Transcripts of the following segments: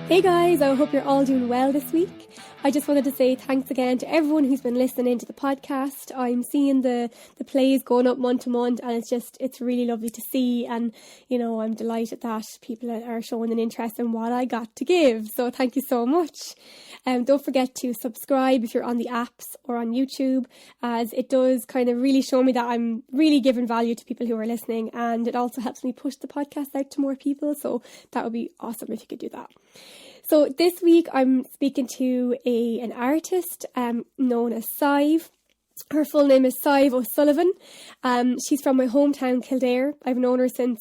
Hey guys, I hope you're all doing well this week. I just wanted to say thanks again to everyone who's been listening to the podcast. I'm seeing the plays going up month to month, and it's really lovely to see, and I'm delighted that people are showing an interest in what I got to give, so thank you so much. Don't forget to subscribe if you're on the apps or on YouTube, as it does kind of really show me that I'm really giving value to people who are listening, and it also helps me push the podcast out to more people, so that would be awesome if you could do that. So this week I'm speaking to an artist known as Sive. Her full name is Sive O'Sullivan. She's from my hometown Kildare. I've known her since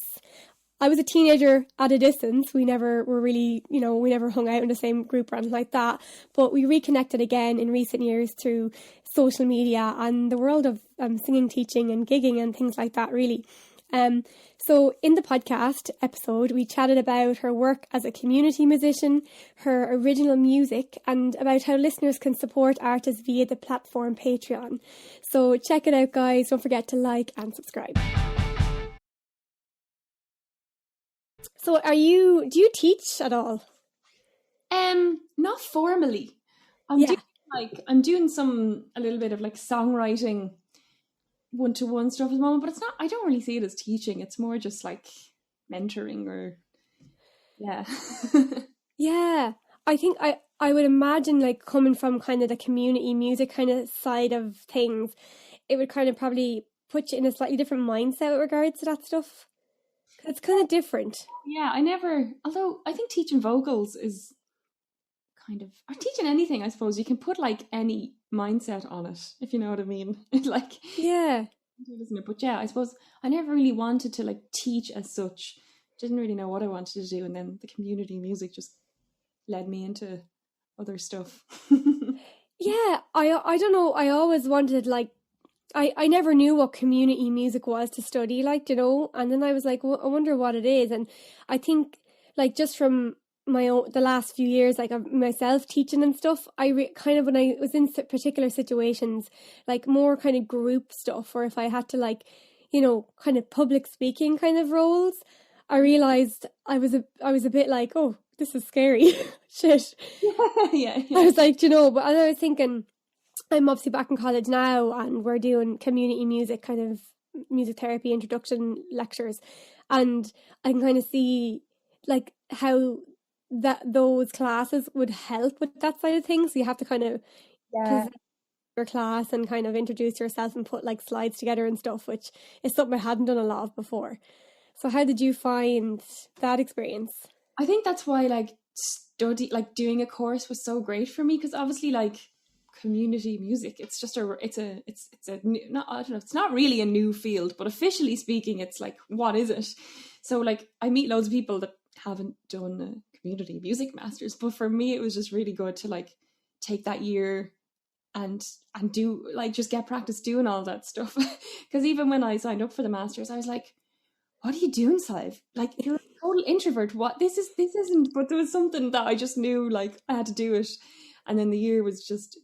I was a teenager at a distance. We never were really, we never hung out in the same group or anything like that. But we reconnected again in recent years through social media and the world of singing, teaching and gigging and things like that, really. So in the podcast episode, we chatted about her work as a community musician, her original music, and about how listeners can support artists via the platform Patreon. So check it out, guys. Don't forget to like and subscribe. So do you teach at all? Not formally. I'm doing a little bit of like songwriting one-to-one stuff at the moment, but I don't really see it as teaching. It's more just like mentoring or Yeah, I think I would imagine, like, coming from kind of the community music kind of side of things, it would kind of probably put you in a slightly different mindset with regards to that stuff. It's kind of different. Yeah, although I think teaching vocals is kind of, or teaching anything, I suppose, you can put like any mindset on it, if you know what I mean. Like, yeah, isn't it? But yeah, I suppose I never really wanted to like teach as such. Didn't really know what I wanted to do, and then the community music just led me into other stuff. Yeah, I don't know. I always wanted, like, I never knew what community music was to study, like, and then I was like, well, I wonder what it is. And I think, like, just from the last few years, like, of myself teaching and stuff, kind of, when I was in particular situations, like more kind of group stuff, or if I had to, like, kind of public speaking kind of roles, I realized I was a bit like, oh, this is scary. Shit. Yeah. I was like, but I was thinking, I'm obviously back in college now, and we're doing community music, kind of music therapy introduction lectures, and I can kind of see, like, how those classes would help with that side of things. So you have to kind of present your class and kind of introduce yourself and put like slides together and stuff, which is something I hadn't done a lot of before. So how did you find that experience? I think that's why doing a course was so great for me, because obviously, like, community music, it's just it's a new, not, I don't know, it's not really a new field, but officially speaking, it's like, what is it? So like, I meet loads of people that haven't done a community music masters, but for me it was just really good to like take that year and do, like, just get practice doing all that stuff. Because even when I signed up for the masters, I was like, what are you doing, Sive? Like, you're a total introvert. What this isn't, but there was something that I just knew, like, I had to do it. And then the year was just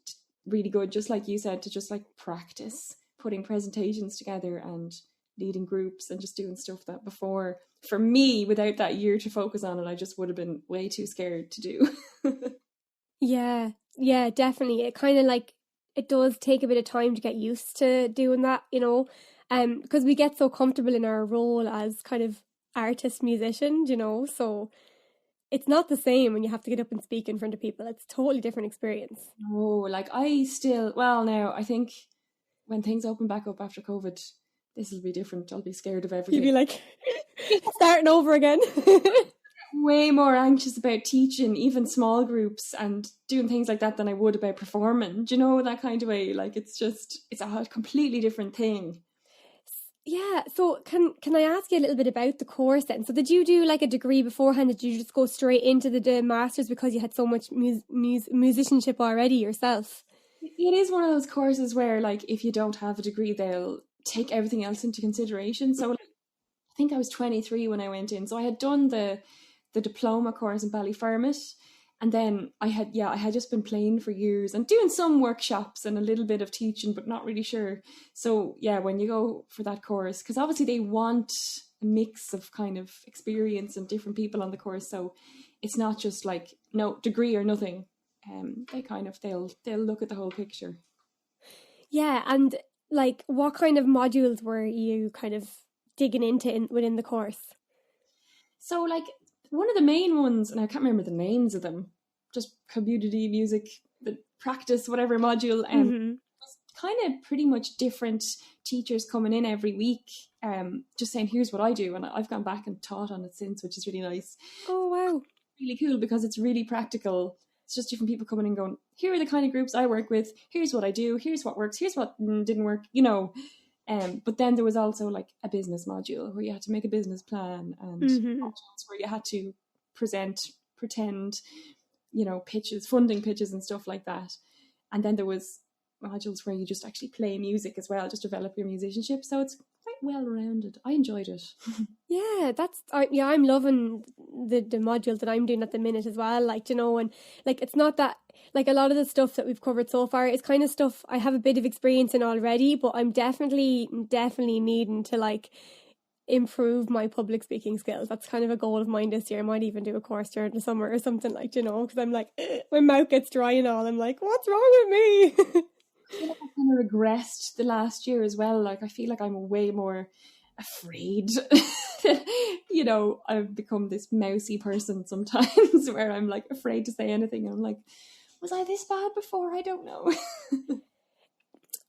really good, just like you said, to just like practice putting presentations together and leading groups and just doing stuff that before, for me, without that year to focus on it, I just would have been way too scared to do. Yeah, definitely. It kind of, like, it does take a bit of time to get used to doing that, because we get so comfortable in our role as kind of artist musician, so it's not the same when you have to get up and speak in front of people. It's a totally different experience. Oh, like, now I think when things open back up after COVID, this will be different. I'll be scared of everything. You'll be like, starting over again. Way more anxious about teaching, even small groups, and doing things like that than I would about performing. Do you know, that kind of way? Like, it's a completely different thing. Yeah, so can I ask you a little bit about the course then? So did you do like a degree beforehand? Did you just go straight into the masters because you had so much musicianship already yourself? It is one of those courses where, like, if you don't have a degree, they'll take everything else into consideration. So, like, I think I was 23 when I went in. So I had done the diploma course in Ballyfermot, and then I had just been playing for years and doing some workshops and a little bit of teaching, but not really sure. So yeah, when you go for that course, because obviously they want mix of kind of experience and different people on the course. So it's not just like no degree or nothing. They kind of they'll look at the whole picture. Yeah, and like what kind of modules were you kind of digging into within the course? So like one of the main ones, and I can't remember the names of them, just community music, the practice, whatever module, kind of pretty much different teachers coming in every week, just saying, here's what I do. And I've gone back and taught on it since, which is really nice. Oh, wow. Really cool because it's really practical. It's just different people coming and going, here are the kind of groups I work with. Here's what I do. Here's what works. Here's what didn't work, you know. But then there was also like a business module where you had to make a business plan, and modules where you had to pretend, you know, pitches, funding pitches and stuff like that. And then there was modules where you just actually play music as well, just develop your musicianship. So it's quite well rounded. I enjoyed it. Yeah, I'm loving the module that I'm doing at the minute as well. Like, you know, and like it's not that like a lot of the stuff that we've covered so far is kind of stuff I have a bit of experience in already, but I'm definitely needing to like improve my public speaking skills. That's kind of a goal of mine this year. I might even do a course during the summer or something, like, you know, because I'm like, my mouth gets dry and all. I'm like, what's wrong with me? I feel like I kind of regressed the last year as well. Like I feel like I'm way more afraid. You know, I've become this mousy person sometimes where I'm like afraid to say anything. I'm like, was I this bad before? I don't know.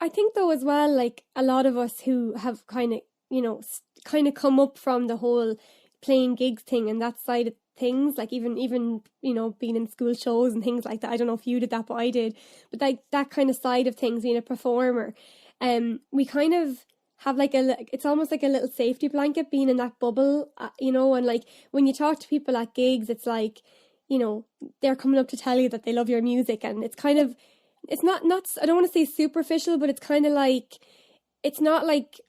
I think though as well, like a lot of us who have kind of, you know, kind of come up from the whole playing gigs thing and that side of things, like even you know, being in school shows and things like that. I don't know if you did that, but I did. But like that kind of side of things, being a performer, we kind of have like it's almost like a little safety blanket being in that bubble, you know. And like when you talk to people at gigs, it's like, you know, they're coming up to tell you that they love your music, and it's kind of, it's not I don't want to say superficial, but it's kind of like, it's not like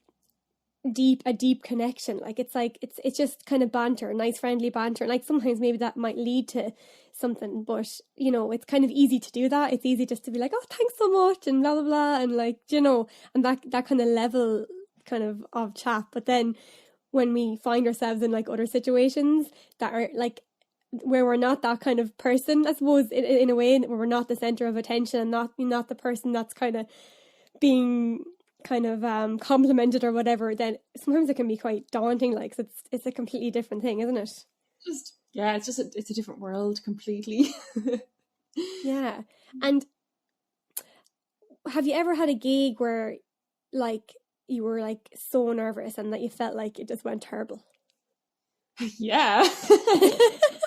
a deep connection. Like it's like it's just kind of banter, nice friendly banter, and like sometimes maybe that might lead to something, but you know, it's kind of easy to do that. It's easy just to be like, oh, thanks so much, and blah blah blah, and like, you know, and that kind of level kind of chat. But then when we find ourselves in like other situations that are like where we're not that kind of person, I suppose, in a way, where we're not the center of attention and not the person that's kind of being kind of complimented or whatever, then sometimes it can be quite daunting. Like it's a completely different thing, isn't it? It's a different world completely. Yeah. And have you ever had a gig where like you were like so nervous and that you felt like it just went terrible? Yeah.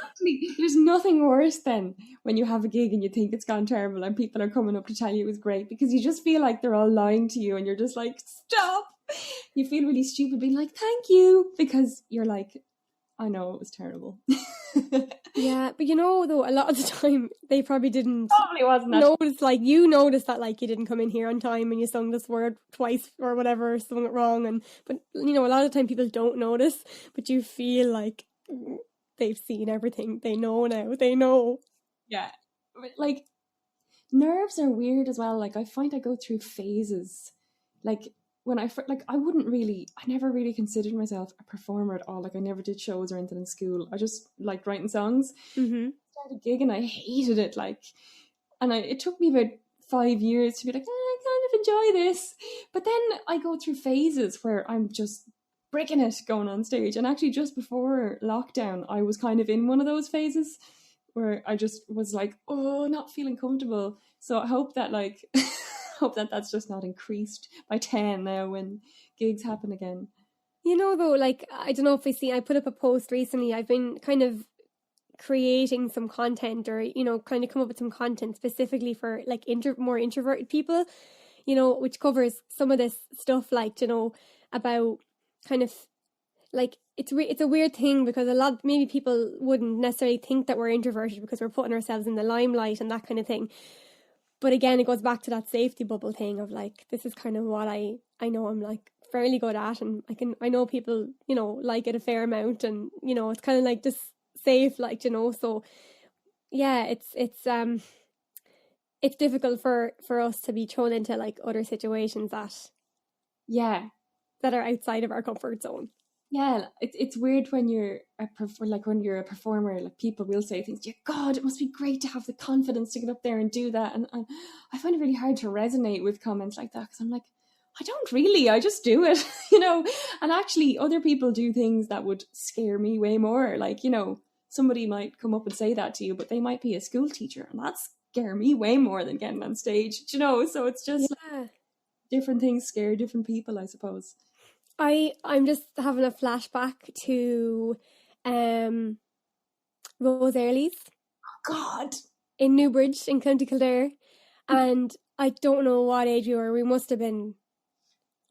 Actually, there's nothing worse than when you have a gig and you think it's gone terrible and people are coming up to tell you it was great, because you just feel like they're all lying to you and you're just like, stop. You feel really stupid being like, thank you, because you're like, I know it was terrible. Yeah, but you know, though, a lot of the time they probably didn't notice, like, you noticed that like you didn't come in here on time and you sung this word twice or whatever, sung it wrong, but you know, a lot of the time people don't notice, but you feel like they've seen everything. They know now. They know. Yeah. Like, nerves are weird as well. Like, I find I go through phases. Like, when I never really considered myself a performer at all. Like, I never did shows or anything in school. I just liked writing songs. Mm-hmm. Started gigging, I hated it. Like, and it took me about 5 years to be like, I kind of enjoy this. But then I go through phases where I'm just breaking it going on stage. And actually, just before lockdown, I was kind of in one of those phases where I just was like, oh, not feeling comfortable. So I hope that like hope that that's just not increased by 10 now when gigs happen again. You know, though, like, I don't know if I put up a post recently. I've been kind of creating some content, or, you know, kind of come up with some content specifically for like more introverted people, you know, which covers some of this stuff, like, you know, about kind of like, it's a weird thing because maybe people wouldn't necessarily think that we're introverted because we're putting ourselves in the limelight and that kind of thing. But again, it goes back to that safety bubble thing of like, this is kind of what I know I'm like fairly good at, and I know people, you know, like it a fair amount, and you know, it's kind of like just safe, like, you know. So yeah, it's difficult for us to be thrown into like other situations that are outside of our comfort zone. Yeah, it's weird when you're when you're a performer, like people will say things, yeah, God, it must be great to have the confidence to get up there and do that. And I find it really hard to resonate with comments like that because I'm like, I don't really, I just do it, you know. And actually, other people do things that would scare me way more. Like, you know, somebody might come up and say that to you, but they might be a school teacher, and that scare me way more than getting on stage, you know. So it's just like, Yeah. different things scare different people, I suppose. I'm just having a flashback to Rose Early's God. in Newbridge in County Kildare, and I don't know what age we were. We must have been.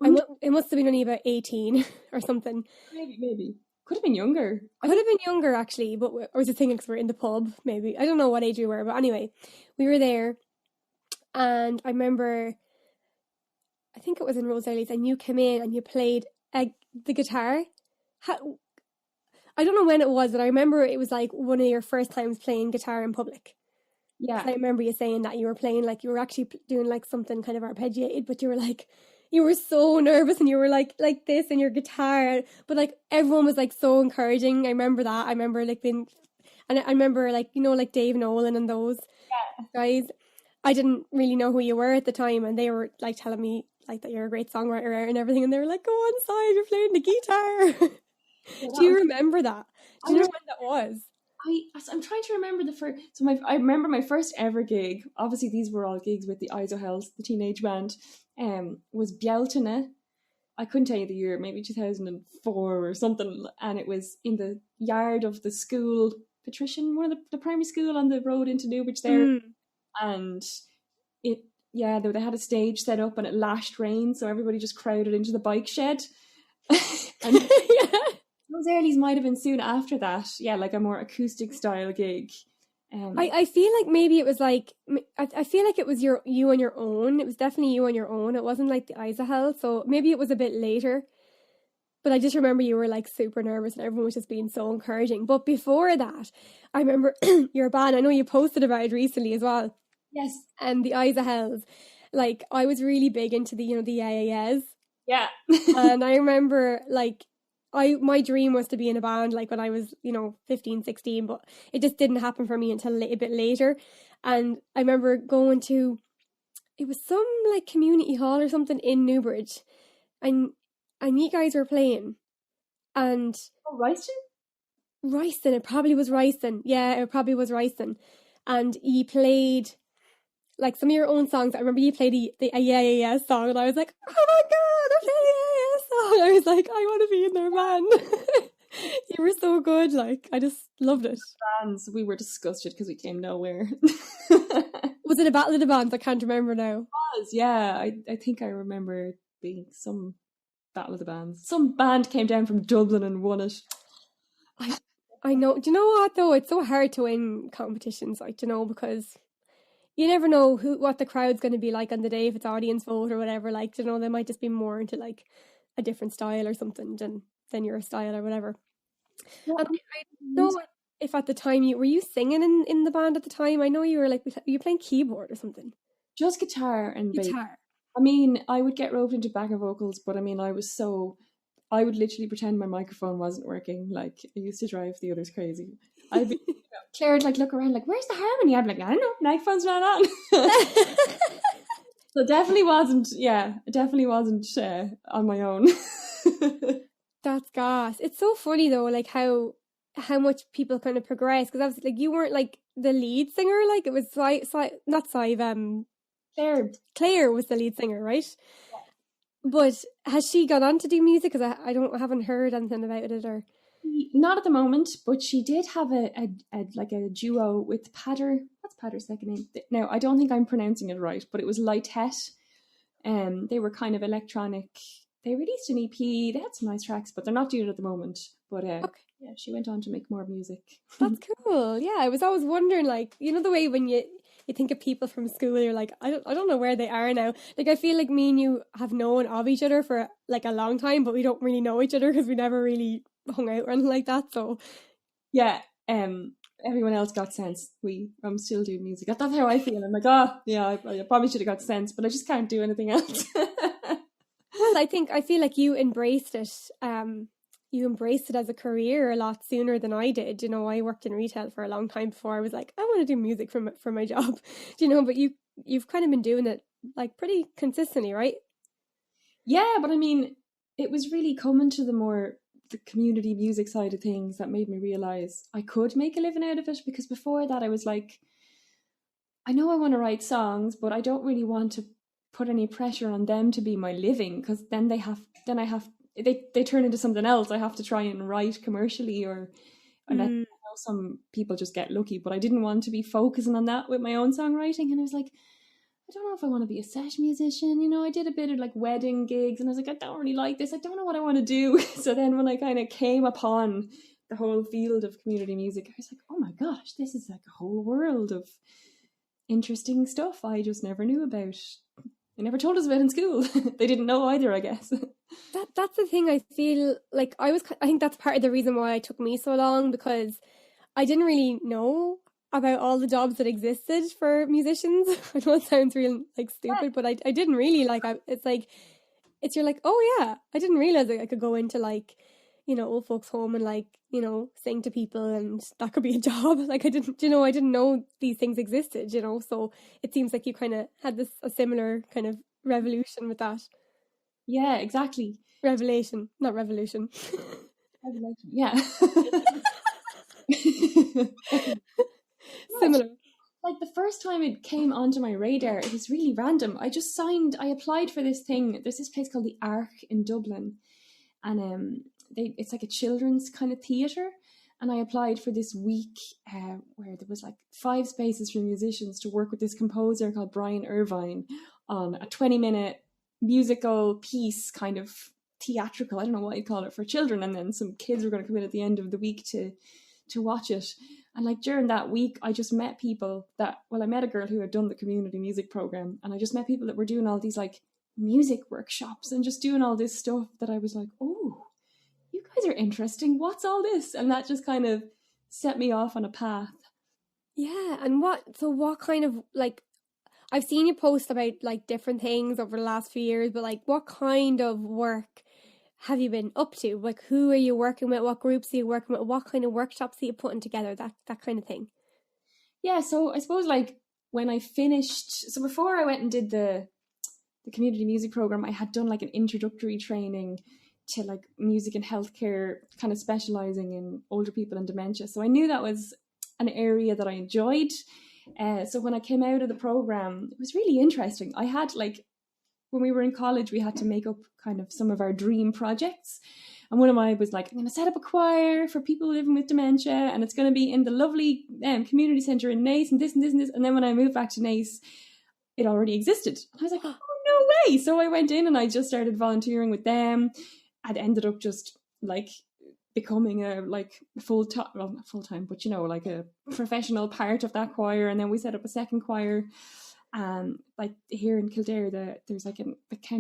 It must have been only about 18 or something. Maybe. Could have been younger. Could have been younger actually, but I was just thinking because we're in the pub. Maybe I don't know what age we were, but anyway, we were there, and I remember. I think it was in Rose Early's, and you came in and you played the guitar. I don't know when it was, but I remember it was like one of your first times playing guitar in public. Yeah. I remember you saying that you were playing, like you were actually doing like something kind of arpeggiated, but you were like, you were so nervous and you were like this in your guitar, but like everyone was like so encouraging. I remember that. I remember like being, and I remember like, you know, like Dave Nolan and those guys. I didn't really know who you were at the time, and they were like telling me like that you're a great songwriter and everything, and they were like, go on, Sive, you're playing the guitar. Do you remember that? Do you know when that was? I'm trying to remember the first. So I remember my first ever gig. Obviously, these were all gigs with the Isohels, the teenage band. Was Bjeltene. I couldn't tell you the year, maybe 2004 or something, and it was in the yard of the school, Patrician, one of the primary school on the road into Newbridge there, and they had a stage set up and it lashed rain, so everybody just crowded into the bike shed. And those earlys might have been soon after that. Yeah, like a more acoustic style gig. I feel like maybe it was like, I feel like it was you on your own. It was definitely you on your own. It wasn't like the Isahel, so maybe it was a bit later. But I just remember you were like super nervous and everyone was just being so encouraging. But before that, I remember your band, I know you posted about it recently as well. Yes. And the Isahels. Like, I was really big into the, you know, the yeah. Yeah. And I remember like, my dream was to be in a band like when I was, you know, 15, 16, but it just didn't happen for me until a bit later. And I remember going to, it was some like community hall or something in Newbridge, and you guys were playing, and Royston, it probably was Royston. Yeah, it probably was Royston. And you played like some of your own songs. I remember you played the yeah song, and I was like, oh my God, I played the yeah song. I was like, I want to be in their band. You were so good. Like, I just loved it. Bands, we were disgusted because we came nowhere. Was it a battle of the bands? I can't remember now. It was, yeah. I think I remember being some battle of the bands. Some band came down from Dublin and won it. I know. Do you know what though? It's so hard to win competitions, like, you know, because you never know what the crowd's going to be like on the day, if it's audience vote or whatever. Like, you know, they might just be more into like a different style or something than your style or whatever. And I don't know if at the time were you singing in the band at the time? I know you were like, were you playing keyboard or something? Just guitar and bass. Guitar. I mean, I would get roped into backing vocals, but I mean, I would literally pretend my microphone wasn't working. Like, it used to drive the others crazy. I'd be, Claire would like look around like, where's the harmony? I'd be like, I don't know, microphone's not on. So it definitely wasn't on my own. That's gas. It's so funny though, like how much people kind of progress, because obviously like you weren't like the lead singer, like it was not Sive, Claire was the lead singer, right? Yeah. But has she gone on to do music? Because I haven't heard anything about it, or not at the moment. But she did have a duo with Patter. What's Patter's second name? Now I don't think I'm pronouncing it right, but it was Lightet. They were kind of electronic. They released an EP. They had some nice tracks, but they're not doing it at the moment. But okay. Yeah, she went on to make more music. That's cool. Yeah, I was always wondering, like, you know, the way when you think of people from school, you're like, I don't know where they are now. Like, I feel like me and you have known of each other for like a long time, but we don't really know each other because we never really hung out or anything like that. So yeah, everyone else got sense. I'm still doing music. That's how I feel. I'm like, I probably should have got sense, but I just can't do anything else. Well, I feel like you embraced it. you embraced it as a career a lot sooner than I did. You know, I worked in retail for a long time before I was like, I want to do music for my job. You know, but you've kind of been doing it like pretty consistently, right? Yeah, but I mean, it was really coming to the community music side of things that made me realize I could make a living out of it, because before that I was like, I know I want to write songs, but I don't really want to put any pressure on them to be my living, because then they turn into something else. I have to try and write commercially, and I know some people just get lucky, but I didn't want to be focusing on that with my own songwriting. And I was like, I don't know if I want to be a sesh musician. You know, I did a bit of like wedding gigs and I was like, I don't really like this. I don't know what I want to do. So then when I kind of came upon the whole field of community music, I was like, oh my gosh, this is like a whole world of interesting stuff I just never knew about. They never told us about in school. They didn't know either, I guess. That's the thing. I feel like I think that's part of the reason why it took me so long, because I didn't really know about all the jobs that existed for musicians. I know it sounds real like stupid, but I didn't really like. You're like, oh yeah, I didn't realize that I could go into like, you know, old folks' home and like, you know, sing to people, and that could be a job. Like I didn't know these things existed. You know, so it seems like you kind of had a similar kind of revolution with that. Yeah, exactly. Revelation, not revolution. Revelation, yeah. Similar. Like the first time it came onto my radar, it was really random. I applied for this thing. There's this place called the Arc in Dublin, and it's like a children's kind of theatre. And I applied for this week where there was like 5 spaces for musicians to work with this composer called Brian Irvine on a 20-minute musical piece, kind of theatrical, I don't know what you'd call it, for children. And then some kids were going to come in at the end of the week to watch it. And like during that week, I just met people I met a girl who had done the community music program, and I just met people that were doing all these like music workshops and just doing all this stuff that I was like, oh, you guys are interesting. What's all this? And that just kind of set me off on a path. Yeah. And what kind of like, I've seen you post about like different things over the last few years, but like what kind of work have you been up to? Like who are you working with? What groups are you working with? What kind of workshops are you putting together? That kind of thing. Yeah, so I suppose like when I finished, so before I went and did the community music program, I had done like an introductory training to like music and healthcare, kind of specializing in older people and dementia. So I knew that was an area that I enjoyed. So when I came out of the program, it was really interesting. I had like, when we were in college, we had to make up kind of some of our dream projects. And one of mine was like, I'm going to set up a choir for people living with dementia, and it's going to be in the lovely community centre in Naas, and this and this and this. And then when I moved back to Naas, it already existed. And I was like, oh, no way. So I went in and I just started volunteering with them. I'd ended up just like becoming a like not full time, but you know, like a professional part of that choir. And then we set up a second choir. Like here in Kildare, there's like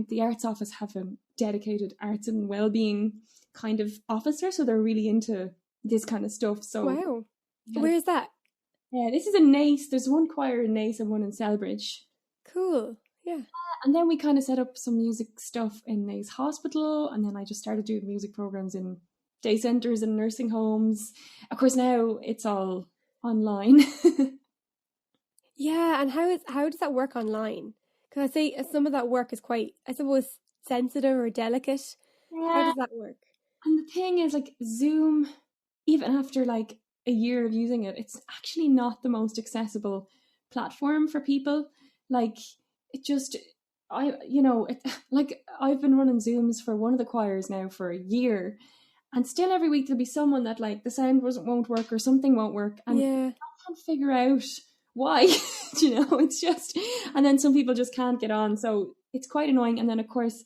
the arts office have a dedicated arts and well-being kind of officer, so they're really into this kind of stuff. So wow, yeah. Where is that? Yeah, this is in Naas. There's one choir in Naas and one in Sadhbh. Cool. Yeah. And then we kind of set up some music stuff in Naas Hospital, and then I just started doing music programs in day centres and nursing homes. Of course, now it's all online. Yeah, and how does that work online? Because I say some of that work is quite, I suppose, sensitive or delicate. Yeah. How does that work? And the thing is, like Zoom, even after like a year of using it, it's actually not the most accessible platform for people. Like it just, I've been running Zooms for one of the choirs now for a year, and still every week there'll be someone that like the sound won't work or something won't work, and I can't figure out why. You know, it's just, and then some people just can't get on, so it's quite annoying. And then of course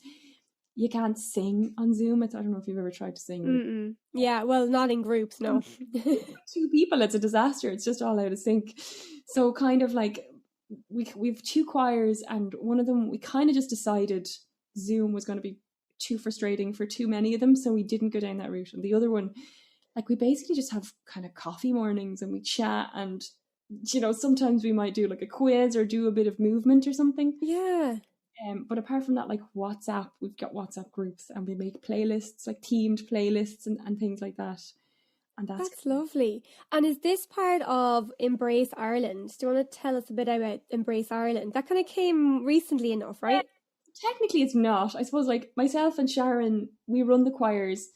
you can't sing on Zoom. I don't know if you've ever tried to sing. Mm-mm. Yeah, well, not in groups, no. 2 people, it's a disaster. It's just all out of sync. So kind of like we've 2 choirs, and one of them we kind of just decided Zoom was going to be too frustrating for too many of them, so we didn't go down that route. And the other one, like we basically just have kind of coffee mornings and we chat, and you know, sometimes we might do like a quiz or do a bit of movement or something. Yeah. But apart from that, like WhatsApp, we've got WhatsApp groups and we make playlists, like themed playlists and things like that. And That's lovely. And is this part of Embrace Ireland? Do you want to tell us a bit about Embrace Ireland? That kind of came recently enough, right? Technically it's not. I suppose like myself and Sharon, we run the choirs,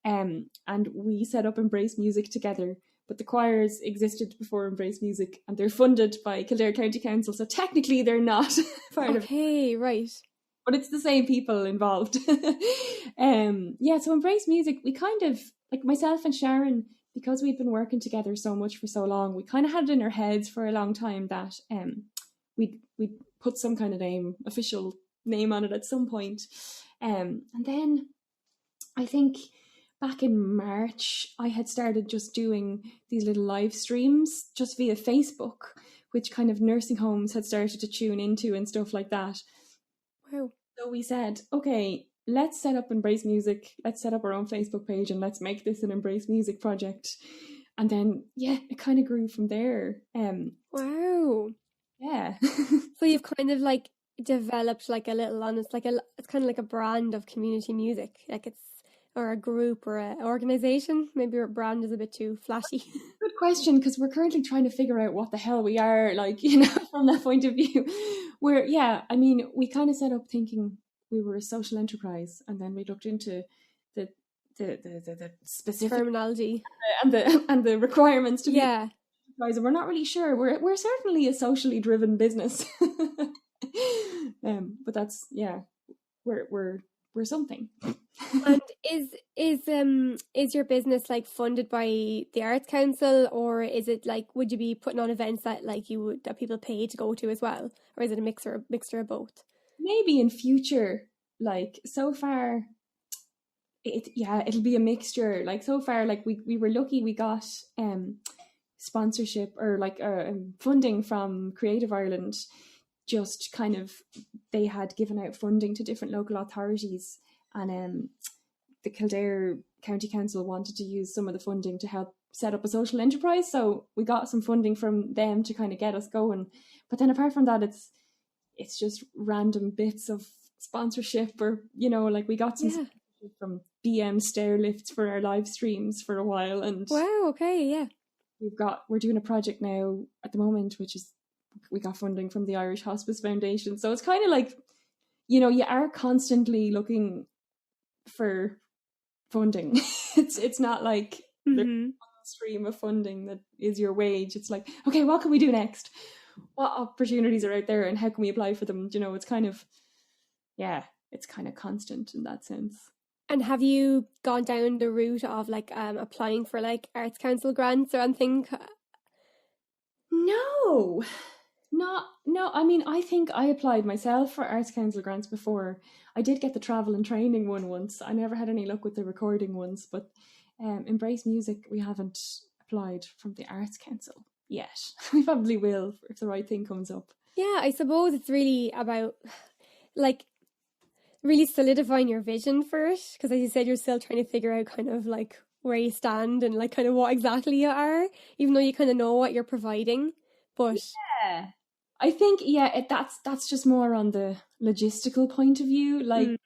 and we set up Embrace Music together. But the choirs existed before Embrace Music and they're funded by Kildare County Council, so technically they're not part of it. Okay, right. But it's the same people involved. Yeah, so Embrace Music, we kind of, like myself and Sharon, because we'd been working together so much for so long, we kind of had it in our heads for a long time that we'd put some kind of official name on it at some point. And then I think back in March, I had started just doing these little live streams just via Facebook, which kind of nursing homes had started to tune into and stuff like that. Wow. So we said, okay, let's set up Embrace Music, let's set up our own Facebook page and let's make this an Embrace Music project. And then, yeah, it kind of grew from there. Wow. Yeah. So you've kind of like developed like a little, and it's kind of like a brand of community music, like it's, or a group or an organization. Maybe your brand is a bit too flashy. Good question, because we're currently trying to figure out what the hell we are, like, you know, from that point of view. We kind of set up thinking we were a social enterprise, and then we looked into the specific terminology and the requirements to be yeah. and we're not really sure. We're certainly a socially driven business. But that's, yeah, we're something. And is your business like funded by the Arts Council, or is it like, would you be putting on events that like that people pay to go to as well, or is it a mixture of both? Maybe in future, like so far it'll be a mixture. Like so far, like we were lucky, we got sponsorship or like funding from Creative Ireland. Just kind of, they had given out funding to different local authorities, and the Kildare County Council wanted to use some of the funding to help set up a social enterprise, so we got some funding from them to kind of get us going. But then apart from that, it's just random bits of sponsorship, or, you know, like we got some sponsorship from BM stair lifts for our live streams for a while. And wow, okay, yeah, we're doing a project now at the moment, which is, we got funding from the Irish Hospice Foundation. So it's kind of like, you know, you are constantly looking for funding. It's not like there's one stream of funding that is your wage. It's like, okay, what can we do next? What opportunities are out there and how can we apply for them? You know, it's kind of, yeah, it's kind of constant in that sense. And have you gone down the route of like applying for like Arts Council grants or anything? No. I mean, I think I applied myself for Arts Council grants before. I did get the travel and training one once. I never had any luck with the recording ones, but Embrace Music, we haven't applied from the Arts Council yet. We probably will if the right thing comes up. Yeah, I suppose it's really about like really solidifying your vision for it, because as you said, you're still trying to figure out kind of like where you stand and like kind of what exactly you are, even though you kind of know what you're providing. But yeah, I think that's just more on the logistical point of view. Like,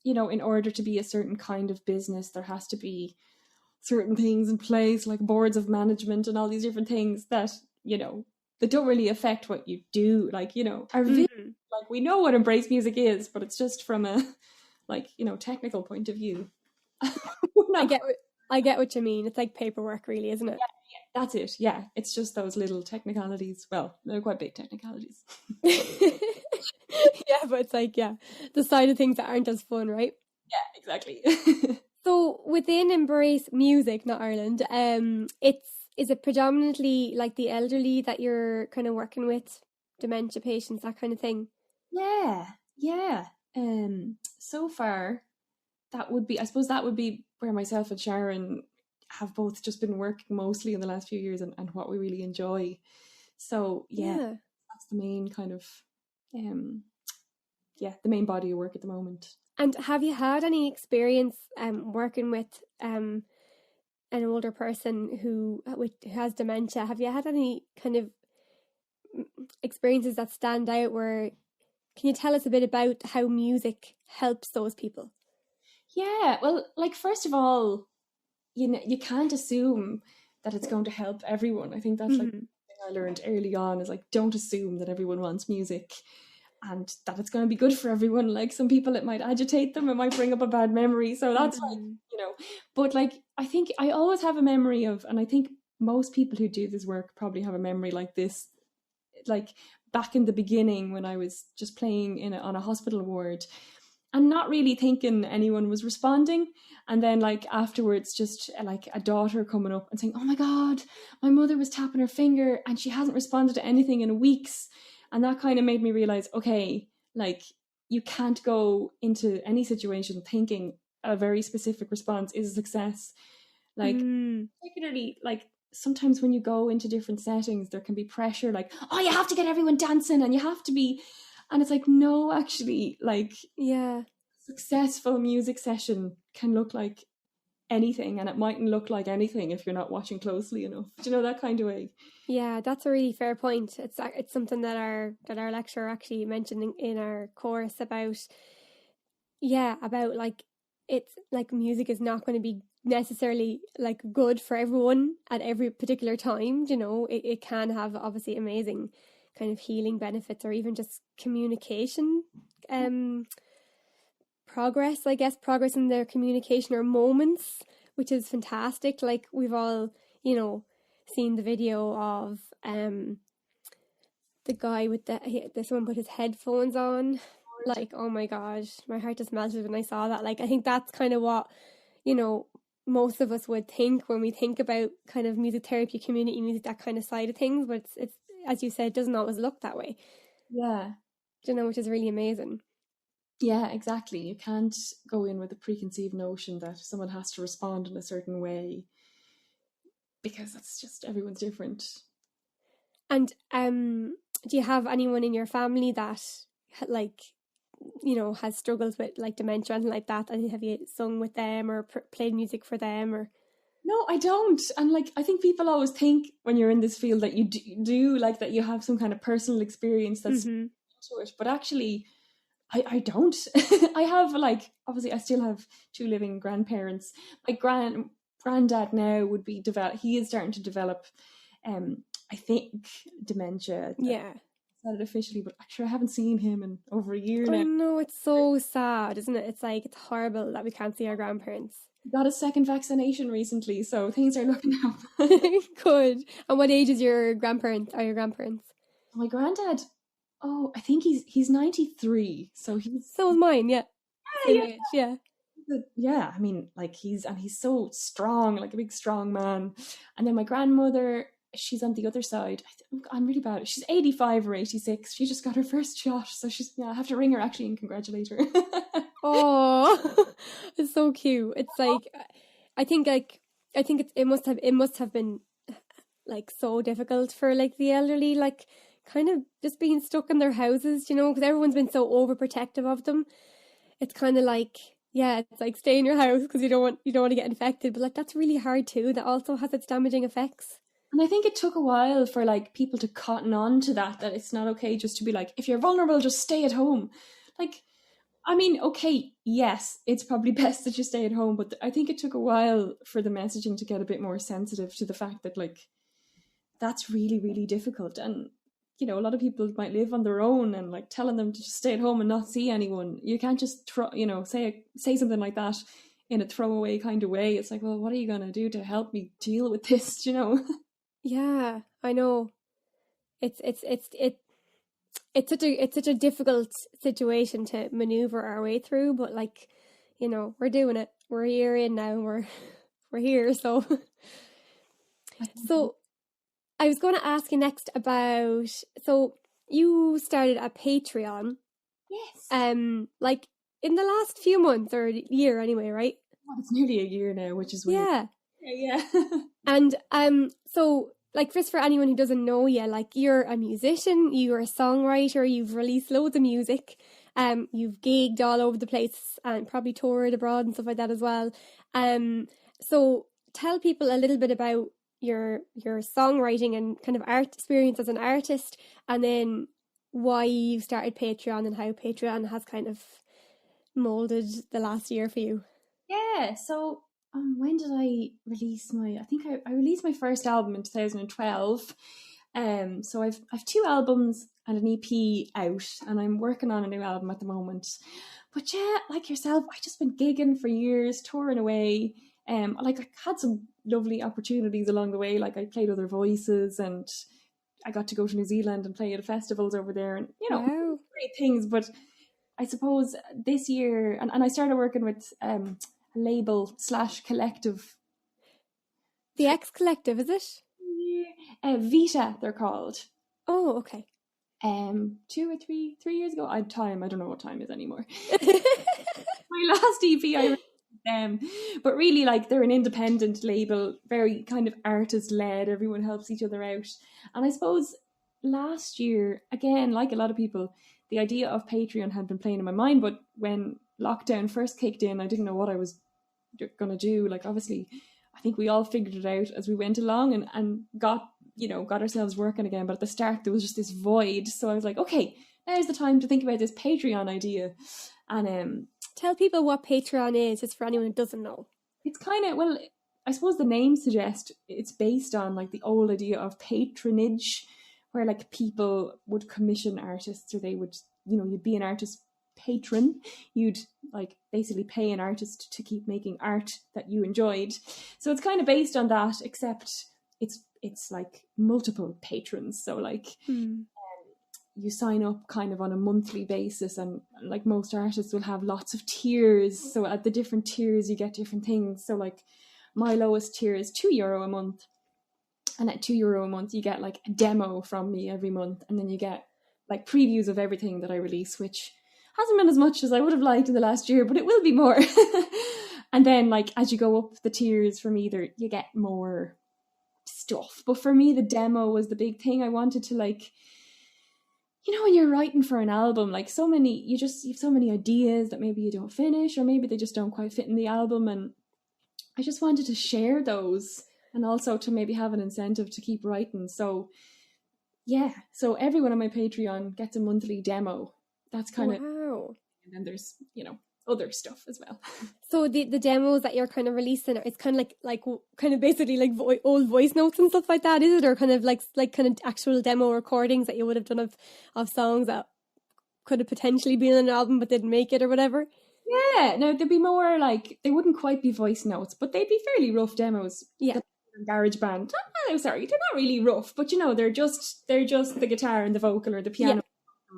you know, in order to be a certain kind of business, there has to be certain things in place, like boards of management and all these different things that, you know, that don't really affect what you do. Like, you know, our vision, like we know what Embrace Music is, but it's just from a, like, you know, technical point of view. I get what you mean. It's like paperwork, really, isn't it? Yeah, that's it. Yeah, it's just those little technicalities. Well, they're quite big technicalities. Yeah, but it's like, yeah, the side of things that aren't as fun, right? Yeah, exactly. So within Embrace Music, not Ireland, is it predominantly like the elderly that you're kind of working with, dementia patients, that kind of thing? Yeah. So far, that would be where myself and Sharon have both just been working mostly in the last few years, and what we really enjoy. So yeah, that's the main kind of the main body of work at the moment. And have you had any experience working with an older person who has dementia? Have you had any kind of experiences that stand out where can you tell us a bit about how music helps those people? Yeah, well, like, first of all, you can't assume that it's going to help everyone. I think that's like Mm-hmm. something I learned early on, is like, don't assume that everyone wants music and that it's going to be good for everyone. Like, some people, it might agitate them, it might bring up a bad memory. So that's like, Mm-hmm. but like, I think I always have a memory of, and I think most people who do this work probably have a memory like this, like back in the beginning when I was just playing on a hospital ward and not really thinking anyone was responding. And then like afterwards, just like a daughter coming up and saying, oh my God, my mother was tapping her finger and she hasn't responded to anything in weeks. And that kind of made me realize, okay, like, you can't go into any situation thinking a very specific response is a success. Like, Mm. particularly like sometimes when you go into different settings, there can be pressure, like, oh, you have to get everyone dancing and you have to be, and it's like, no, actually, like, Yeah. successful music session can look like anything, and it mightn't look like anything if you're not watching closely enough. Do you know, that kind of way? Yeah, that's a really fair point. It's something that our lecturer actually mentioned in our course about, yeah, about like, it's like music is not going to be necessarily like good for everyone at every particular time. You know, it can have obviously amazing kind of healing benefits, or even just communication progress, I guess, progress in their communication or moments, which is fantastic. Like, we've all, seen the video of the guy with this one put his headphones on. Like, oh my gosh, my heart just melted when I saw that. Like, I think that's kind of what, most of us would think when we think about kind of music therapy, community music, that kind of side of things. But it's as you said, it doesn't always look that way. Yeah. Which is really amazing. Yeah, exactly. You can't go in with a preconceived notion that someone has to respond in a certain way, because that's just, everyone's different. And do you have anyone in your family that like has struggles with like dementia or anything like that? And have you sung with them or played music for them? Or No, I don't. And like, I think people always think when you're in this field that you do like that you have some kind of personal experience that's mm-hmm. into it, but actually I don't. I have, like, obviously I still have two living grandparents. My granddad now would be he is starting to develop I think dementia. Yeah. Said it officially, but actually I haven't seen him in over a year I now. know, it's so sad, isn't it? It's like, it's horrible that we can't see our grandparents. He got a second vaccination recently, so things are looking up. Good. And what age is your grandparents? Are your grandparents? My granddad, oh, I think he's 93, so he's, So is mine. Yeah. yeah, Same yeah. age. Yeah. Yeah, I mean, like, he's so strong, like a big strong man. And then my grandmother, she's on the other side. I'm really bad. She's 85 or 86. She just got her first shot, so I have to ring her actually and congratulate her. Oh, it's so cute. It's like, I think it must have been like so difficult for like the elderly, like kind of just being stuck in their houses, because everyone's been so overprotective of them. It's kind of like, yeah, it's like stay in your house because you don't want to get infected, but like that's really hard too. That also has its damaging effects. And I think it took a while for like people to cotton on to that it's not okay just to be like, if you're vulnerable, just stay at home. Like, I mean, okay, yes, it's probably best that you stay at home, but I think it took a while for the messaging to get a bit more sensitive to the fact that, like, that's really, really difficult. And, a lot of people might live on their own, and like telling them to just stay at home and not see anyone. You can't just, say something like that in a throwaway kind of way. It's like, well, what are you going to do to help me deal with this, Yeah, I know. It's such a difficult situation to maneuver our way through, but like, we're doing it. We're a year in now, and we're here. So I was going to ask you next about, so you started a Patreon. Yes. Like in the last few months or year anyway, right? Well, it's nearly a year now, which is weird. Yeah. Yeah. And so like, just for anyone who doesn't know you, like, you're a musician, you're a songwriter, you've released loads of music, you've gigged all over the place and probably toured abroad and stuff like that as well. So tell people a little bit about your songwriting and kind of art experience as an artist, and then why you started Patreon and how Patreon has kind of molded the last year for you. Yeah, so when did I release I think I released my first album in 2012. So I've 2 albums and an EP out, and I'm working on a new album at the moment. But yeah, like yourself, I've just been gigging for years, touring away. Like I had some lovely opportunities along the way. Like I played other voices, and I got to go to New Zealand and play at festivals over there, and Wow. great things. But I suppose this year, and I started working with a label / collective. The X Collective, is it? Vita, they're called. Oh, okay. 2 or 3 years ago. I don't know what time is anymore. My last EP I released them, but really, like, they're an independent label, very kind of artist led. Everyone helps each other out, and I suppose last year, again, like a lot of people, the idea of Patreon had been playing in my mind. But when lockdown first kicked in, I didn't know what I was gonna do. Like, obviously, I think we all figured it out as we went along, and got ourselves working again. But at the start, there was just this void. So I was like, okay, now's the time to think about this Patreon idea. And tell people what Patreon is, just for anyone who doesn't know. It's kind of, well, I suppose the name suggests it's based on like the old idea of patronage, where like people would commission artists, or they would, you'd be an artist patron. You'd like basically pay an artist to keep making art that you enjoyed. So it's kind of based on that, except it's like multiple patrons. So like you sign up kind of on a monthly basis, and like most artists will have lots of tiers. So at the different tiers you get different things. So like my lowest tier is €2 a month, and at €2 a month you get like a demo from me every month, and then you get like previews of everything that I release, which hasn't been as much as I would have liked in the last year, but it will be more. And then like as you go up the tiers from either, you get more stuff. But for me, the demo was the big thing. I wanted to, like, when you're writing for an album, like you have so many ideas that maybe you don't finish, or maybe they just don't quite fit in the album, and I just wanted to share those, and also to maybe have an incentive to keep writing. So yeah, so everyone on my Patreon gets a monthly demo. That's kind of, and then there's other stuff as well. So the demos that you're kind of releasing, it's kind of like kind of basically like old voice notes and stuff like that, is it? Or kind of like kind of actual demo recordings that you would have done of songs that could have potentially been on an album but didn't make it, or whatever? Yeah, no, they'd be more like, they wouldn't quite be voice notes, but they'd be fairly rough demos. Yeah. GarageBand. Oh, sorry, they're not really rough, but they're just the guitar and the vocal, or the piano,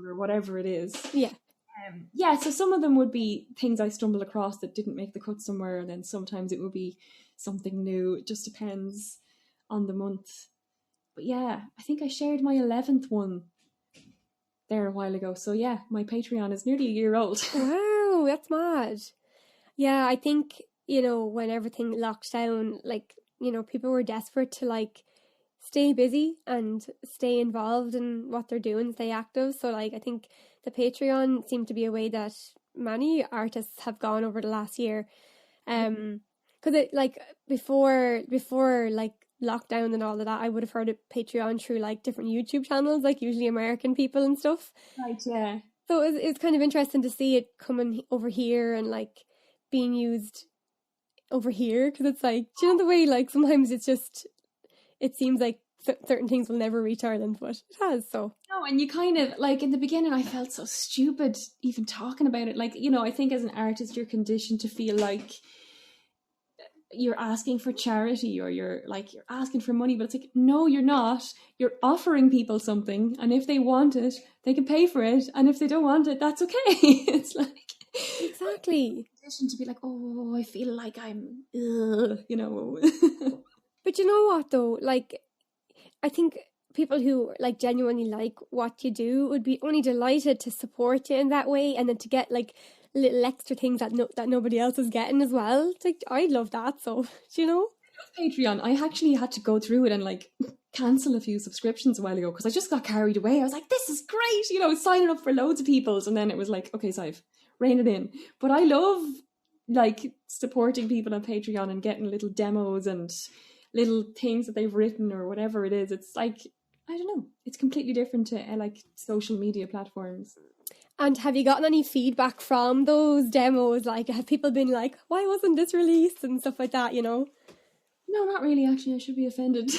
or whatever it is. Yeah. So some of them would be things I stumbled across that didn't make the cut somewhere, and then sometimes it would be something new. It just depends on the month. But yeah, I think I shared my 11th one there a while ago. So yeah, my Patreon is nearly a year old. Wow, that's mad. Yeah, I think, when everything locked down, like, people were desperate to like stay busy and stay involved in what they're doing, stay active. So like I think the Patreon seemed to be a way that many artists have gone over the last year. Because it, like, before like lockdown and all of that, I would have heard of Patreon through like different YouTube channels, like usually American people and stuff. Right, yeah. So it's kind of interesting to see it coming over here and like being used over here, because it's like, do you know the way like sometimes it seems like certain things will never reach Ireland, but it has. So no, and you kind of like, in the beginning I felt so stupid even talking about it. Like, I think as an artist you're conditioned to feel like you're asking for charity, or you're asking for money, but it's like, no, you're not. You're offering people something, and if they want it they can pay for it, and if they don't want it, that's okay. It's like, exactly, conditioned to be like, oh, I feel like I'm But you know what though, like I think people who like genuinely like what you do would be only delighted to support you in that way, and then to get like little extra things that nobody else is getting as well. It's like, I'd love that. So Patreon, I actually had to go through it and like cancel a few subscriptions a while ago, because I just got carried away. I was like, this is great, signing up for loads of people's, and then it was like, okay, Sive, rein it in. But I love like supporting people on Patreon and getting little demos and little things that they've written or whatever it is. It's like, I don't know. It's completely different to like social media platforms. And have you gotten any feedback from those demos? Like, have people been like, why wasn't this released and stuff like that, you know? No, not really, actually. I should be offended.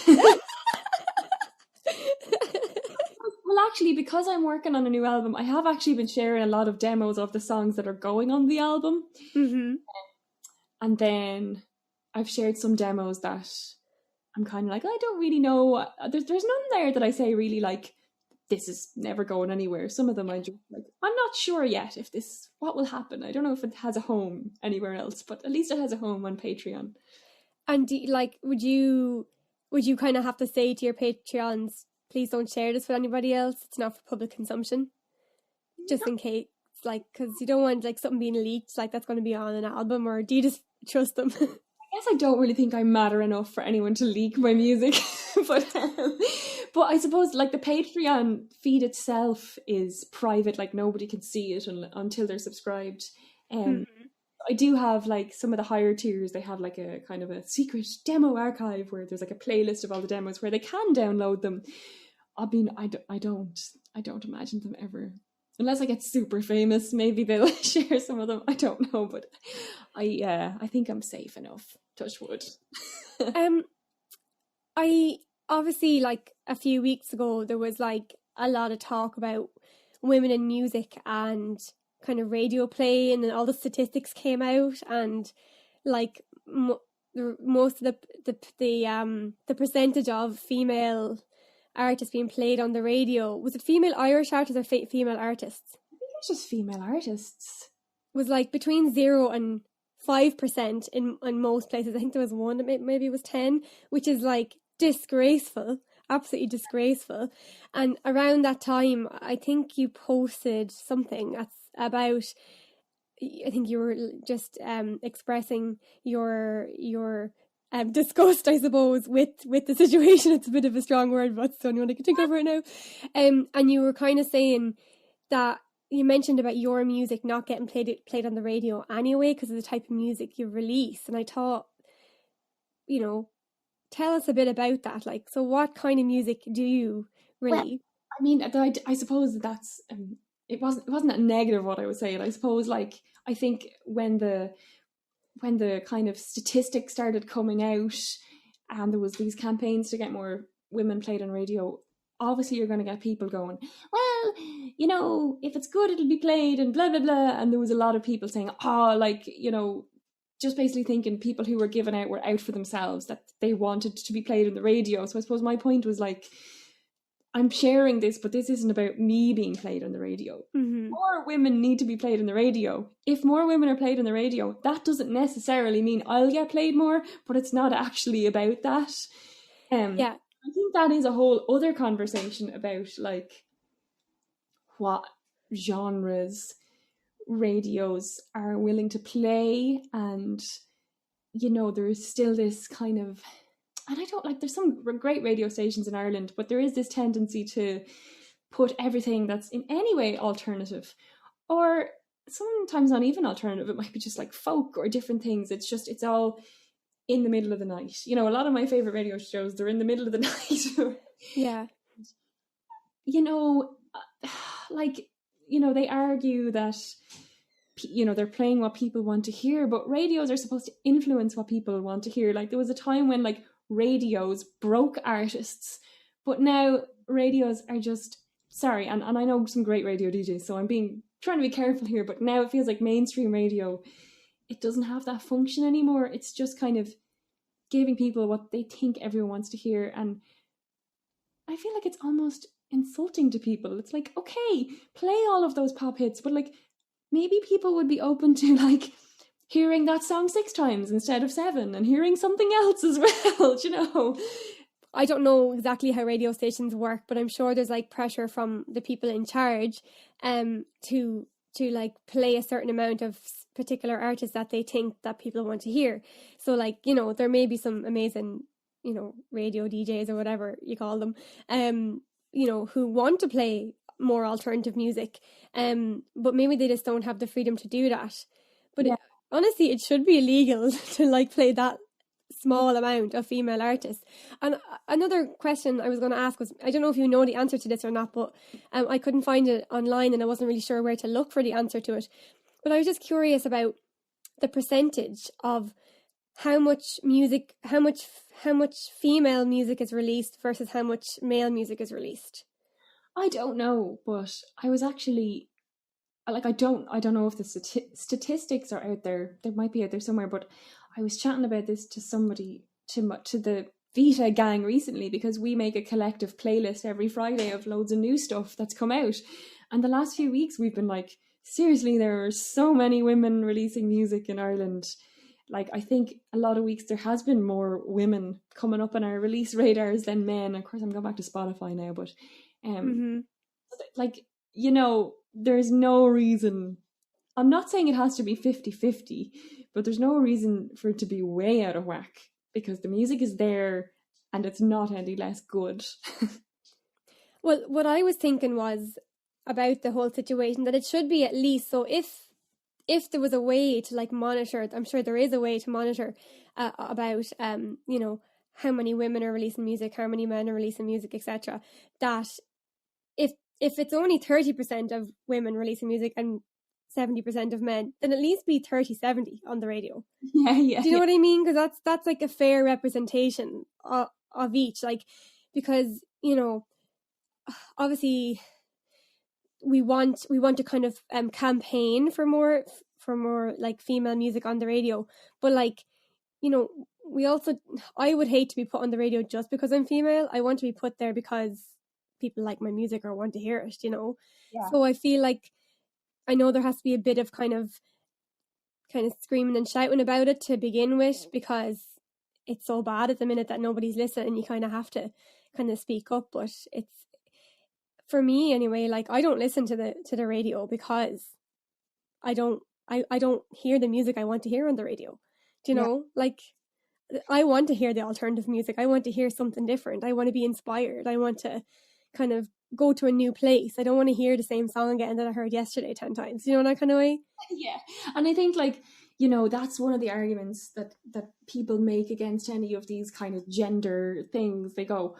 Well, actually, because I'm working on a new album, I have actually been sharing a lot of demos of the songs that are going on the album. Mm-hmm. And then I've shared some demos that I'm kind of like, I don't really know. There's none there that I say really like, this is never going anywhere. Some of them I just like, I'm not sure yet if this, what will happen. I don't know if it has a home anywhere else, but at least it has a home on Patreon. And would you kind of have to say to your Patreons, please don't share this with anybody else? It's not for public consumption, just in case, like, because you don't want like something being leaked, like that's going to be on an album, or do you just trust them? I guess I don't really think I matter enough for anyone to leak my music, but I suppose like the Patreon feed itself is private, like nobody can see it until they're subscribed. I do have like some of the higher tiers, they have like a kind of a secret demo archive where there's like a playlist of all the demos where they can download them. I mean, I don't imagine them ever, unless I get super famous, maybe they'll share some of them. I don't know, but I think I'm safe enough. Touch wood. I obviously, like a few weeks ago, there was like a lot of talk about women in music and kind of radio play, and then all the statistics came out, and like most of the percentage of female artists being played on the radio, was it female Irish artists or female artists? I think it's just female artists. Was like between 0 and 5% in most places. I think there was one that maybe it was 10, which is like disgraceful, absolutely disgraceful. And around that time, I think you posted something about, I think you were just expressing your disgust, I suppose, with the situation. It's a bit of a strong word, but it's the only one I can think of right now. And you were kind of saying that you mentioned about your music not getting played on the radio anyway because of the type of music you release. And I thought, you know, tell us a bit about that. Like, so what kind of music do you release? Well, I mean, I suppose that's it wasn't a negative what I was saying. I suppose, like, I think when the kind of statistics started coming out and there was these campaigns to get more women played on radio, obviously you're going to get people going, well, you know, if it's good it'll be played and blah blah blah. And there was a lot of people saying, oh, like, you know, just basically thinking people who were given out were out for themselves, that they wanted to be played on the radio. So I suppose my point was like, I'm sharing this, but this isn't about me being played on the radio. Mm-hmm. More women need to be played on the radio. If more women are played on the radio, that doesn't necessarily mean I'll get played more, but it's not actually about that. Yeah. I think that is a whole other conversation about like what genres radios are willing to play, and you know, there's still this kind of, and I don't like, there's some great radio stations in Ireland, but there is this tendency to put everything that's in any way alternative, or sometimes not even alternative, it might be just like folk or different things. It's all in the middle of the night. You know, a lot of my favorite radio shows, they're in the middle of the night. Yeah. You know, like, you know, they argue that, you know, they're playing what people want to hear, but radios are supposed to influence what people want to hear. Like, there was a time when like radios broke artists, but now radios are just, sorry, and I know some great radio DJs, so I'm trying to be careful here, but now it feels like mainstream radio, it doesn't have that function anymore. It's just kind of giving people what they think everyone wants to hear, and I feel like it's almost insulting to people. It's like, okay, play all of those pop hits, but like maybe people would be open to like hearing that song 6 times instead of 7 and hearing something else as well, you know. I don't know exactly how radio stations work, but I'm sure there's like pressure from the people in charge to like play a certain amount of particular artists that they think that people want to hear. So like, you know, there may be some amazing, you know, radio DJs or whatever you call them, you know, who want to play more alternative music, but maybe they just don't have the freedom to do that. But honestly, it should be illegal to like play that small amount of female artists. And another question I was going to ask was, I don't know if you know the answer to this or not, but I couldn't find it online and I wasn't really sure where to look for the answer to it. But I was just curious about the percentage of how much female music is released versus how much male music is released. I don't know, but I was actually like, I don't know if the statistics are out there. They might be out there somewhere, but I was chatting about this to somebody, to the Vita gang recently, because we make a collective playlist every Friday of loads of new stuff that's come out. And the last few weeks we've been like, seriously, there are so many women releasing music in Ireland. Like, I think a lot of weeks there has been more women coming up on our release radars than men. Of course, I'm going back to Spotify now, but like, you know, there's no reason. I'm not saying it has to be 50-50, but there's no reason for it to be way out of whack, because the music is there and it's not any less good. Well, what I was thinking was about the whole situation, that it should be at least, so if there was a way to like monitor, I'm sure there is a way to monitor about you know, how many women are releasing music, how many men are releasing music, etc., that if it's only 30% of women releasing music and 70% of men, then at least be 30-70 on the radio. Yeah. Do you know what I mean? Because that's like a fair representation of each. Like, because, you know, obviously we want to kind of campaign for more like female music on the radio, but like, you know, I would hate to be put on the radio just because I'm female. I want to be put there because people like my music or want to hear it, you know. Yeah. So I feel like, I know there has to be a bit of kind of screaming and shouting about it to begin with, because it's so bad at the minute that nobody's listening and you kind of have to kind of speak up. But it's, for me anyway, like, I don't listen to the radio because I don't hear the music I want to hear on the radio. Do you know? Like, I want to hear the alternative music. I want to hear something different. I want to be inspired. I want to kind of go to a new place. I don't want to hear the same song again that I heard yesterday 10 times. You know, that kind of way? Yeah. And I think, like, you know, that's one of the arguments that people make against any of these kind of gender things. They go,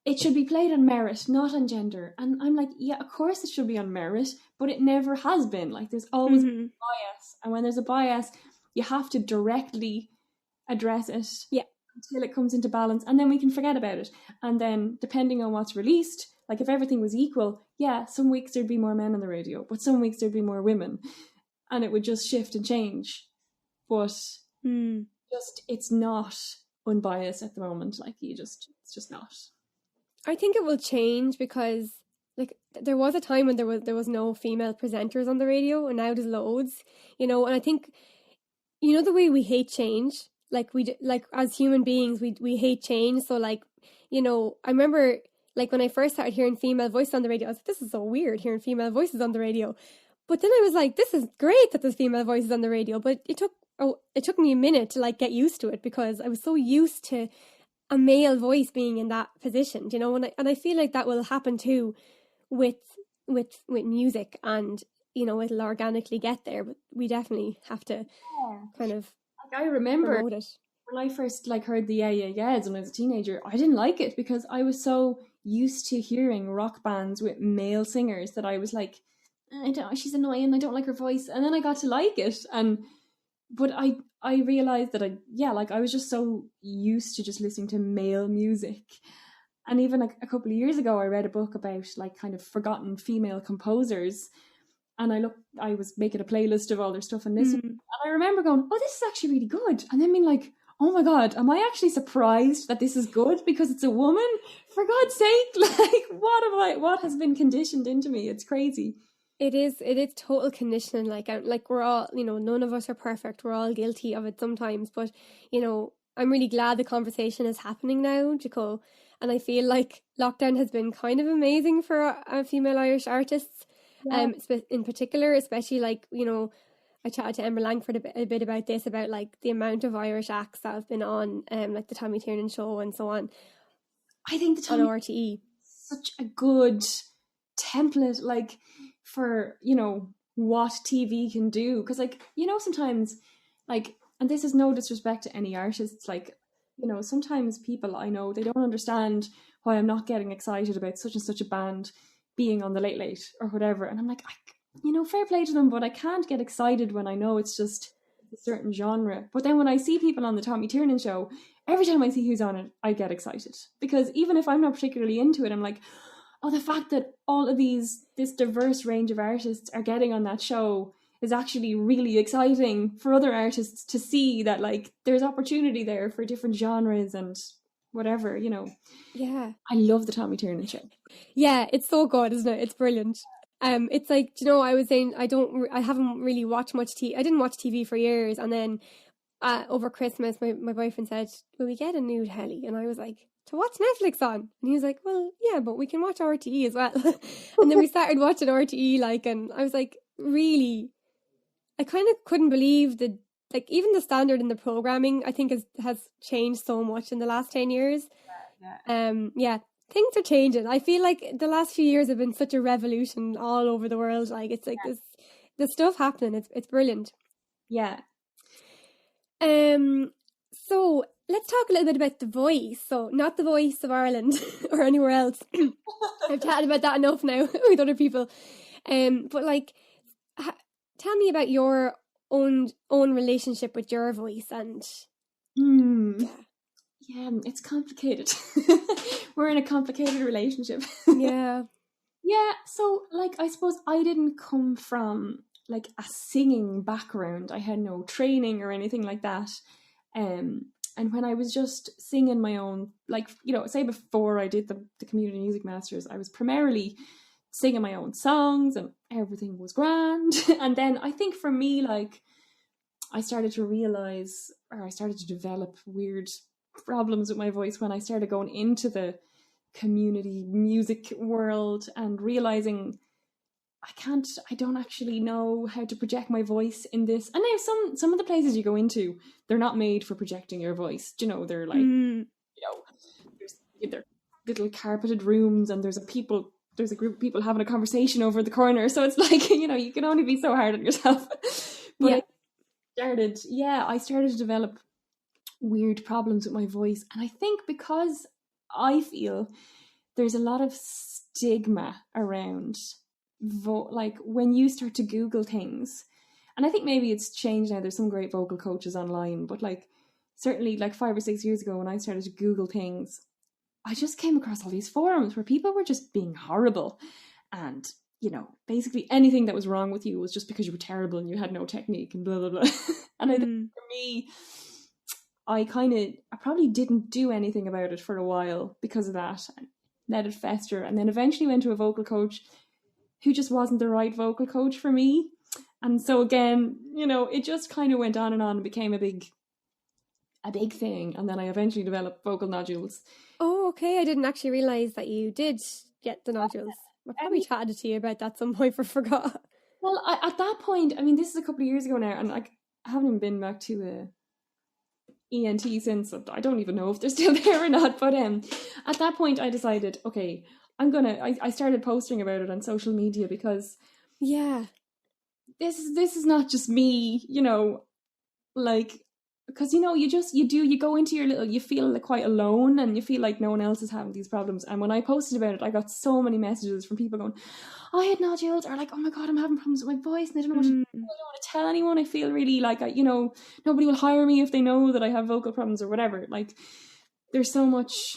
it should be played on merit, not on gender. And I'm like, yeah, of course it should be on merit, but it never has been. Like, there's always a bias. And when there's a bias, you have to directly address it until it comes into balance, and then we can forget about it. And then, depending on what's released, like, if everything was equal, yeah, some weeks there'd be more men on the radio, but some weeks there'd be more women, and it would just shift and change. But just, it's not unbiased at the moment. Like, it's just not. I think it will change, because like, there was a time when there was no female presenters on the radio, and now there's loads, you know. And I think, you know, the way we hate change, like, like, as human beings, we hate change. So, like, you know, I remember, like, when I first started hearing female voices on the radio, I was like, this is so weird, hearing female voices on the radio. But then I was like, this is great that there's female voices on the radio. But it took me a minute to, like, get used to it, because I was so used to a male voice being in that position, you know. And I feel like that will happen too with music, and, you know, it'll organically get there, but we definitely have to kind of, like, I remember promote it. When I first, like, heard the Yeah Yeah Yeahs when I was a teenager, I didn't like it, because I was so used to hearing rock bands with male singers that I was like, she's annoying, I don't like her voice. And then I got to like it, but I realized that I was just so used to just listening to male music. And even, like, a couple of years ago, I read a book about, like, kind of forgotten female composers, and I was making a playlist of all their stuff and listening, and I remember going, oh, this is actually really good, and then being like, oh my god, am I actually surprised that this is good because it's a woman? For God's sake, like, what has been conditioned into me? It's crazy. It is total conditioning. Like, we're all, you know, none of us are perfect. We're all guilty of it sometimes, but, you know, I'm really glad the conversation is happening now, Jaco, and I feel like lockdown has been kind of amazing for female Irish artists. In particular, especially, like, you know, I chatted to Emma Langford a bit about this, about, like, the amount of Irish acts that have been on, like the Tommy Tiernan show and so on. I think the Tommy on RTE, such a good template, like, for, you know, what TV can do, because, like, you know, sometimes, like, and this is no disrespect to any artists, like, you know, sometimes people I know, they don't understand why I'm not getting excited about such and such a band being on the Late Late or whatever. And I'm like, you know, fair play to them, but I can't get excited when I know it's just a certain genre. But then when I see people on the Tommy Tiernan show, every time I see who's on it, I get excited. Because even if I'm not particularly into it, I'm like, oh, the fact that all of this diverse range of artists are getting on that show is actually really exciting for other artists to see that, like, there's opportunity there for different genres and whatever, you know. Yeah. I love the Tommy Tiernan show. Yeah, it's so good, isn't it? It's brilliant. It's like, you know, I was saying I haven't really watched much TV. I didn't watch TV for years, and then over Christmas, my boyfriend said, "Will we get a new telly?" And I was like, "To watch Netflix on?" And he was like, "Well, yeah, but we can watch RTE as well." And then we started watching RTE, like, and I was like, really, I kind of couldn't believe like, even the standard in the programming, I think has changed so much in the last 10 years. Yeah. Things are changing. I feel like the last few years have been such a revolution all over the world. Like, it's like this stuff happening. It's brilliant. Yeah. So let's talk a little bit about The Voice. So not The Voice of Ireland or anywhere else. I've chatted about that enough now with other people. But like, tell me about your own relationship with your voice and. Yeah, it's complicated. We're in a complicated relationship. Yeah. Yeah, so, like, I suppose I didn't come from, like, a singing background. I had no training or anything like that. And when I was just singing my own, like, you know, say before I did the community music masters, I was primarily singing my own songs and everything was grand. And then I think for me, like, I started to realize, or I started to develop weird problems with my voice when I started going into the community music world and realizing I don't actually know how to project my voice in this. And now some of the places you go into, they're not made for projecting your voice. Do you know, they're like, you know, they're little carpeted rooms and there's a group of people having a conversation over the corner. So it's like, you know, you can only be so hard on yourself. But yeah. I started to develop weird problems with my voice. And I think because I feel there's a lot of stigma around like when you start to Google things, and I think maybe it's changed now, there's some great vocal coaches online, but like certainly like 5 or 6 years ago when I started to Google things, I just came across all these forums where people were just being horrible, and you know, basically anything that was wrong with you was just because you were terrible and you had no technique and blah blah blah. And I think for me, I probably didn't do anything about it for a while because of that, and let it fester, and then eventually went to a vocal coach who just wasn't the right vocal coach for me. And so again, you know, it just kind of went on and became a big thing. And then I eventually developed vocal nodules. Oh, okay. I didn't actually realise that you did get the nodules. I probably chatted to you about that at some point, but forgot. Well, at that point, I mean, this is a couple of years ago now, and like I haven't even been back to ENT since. I don't even know if they're still there or not. But at that point, I decided, okay, I started posting about it on social media because this is not just me, you know, like, because, you know, you go into you feel like quite alone and you feel like no one else is having these problems. And when I posted about it, I got so many messages from people going, I had nodules, or like, oh my God, I'm having problems with my voice and I don't know what to do. I don't want to tell anyone. I feel really like, you know, nobody will hire me if they know that I have vocal problems or whatever. Like, there's so much,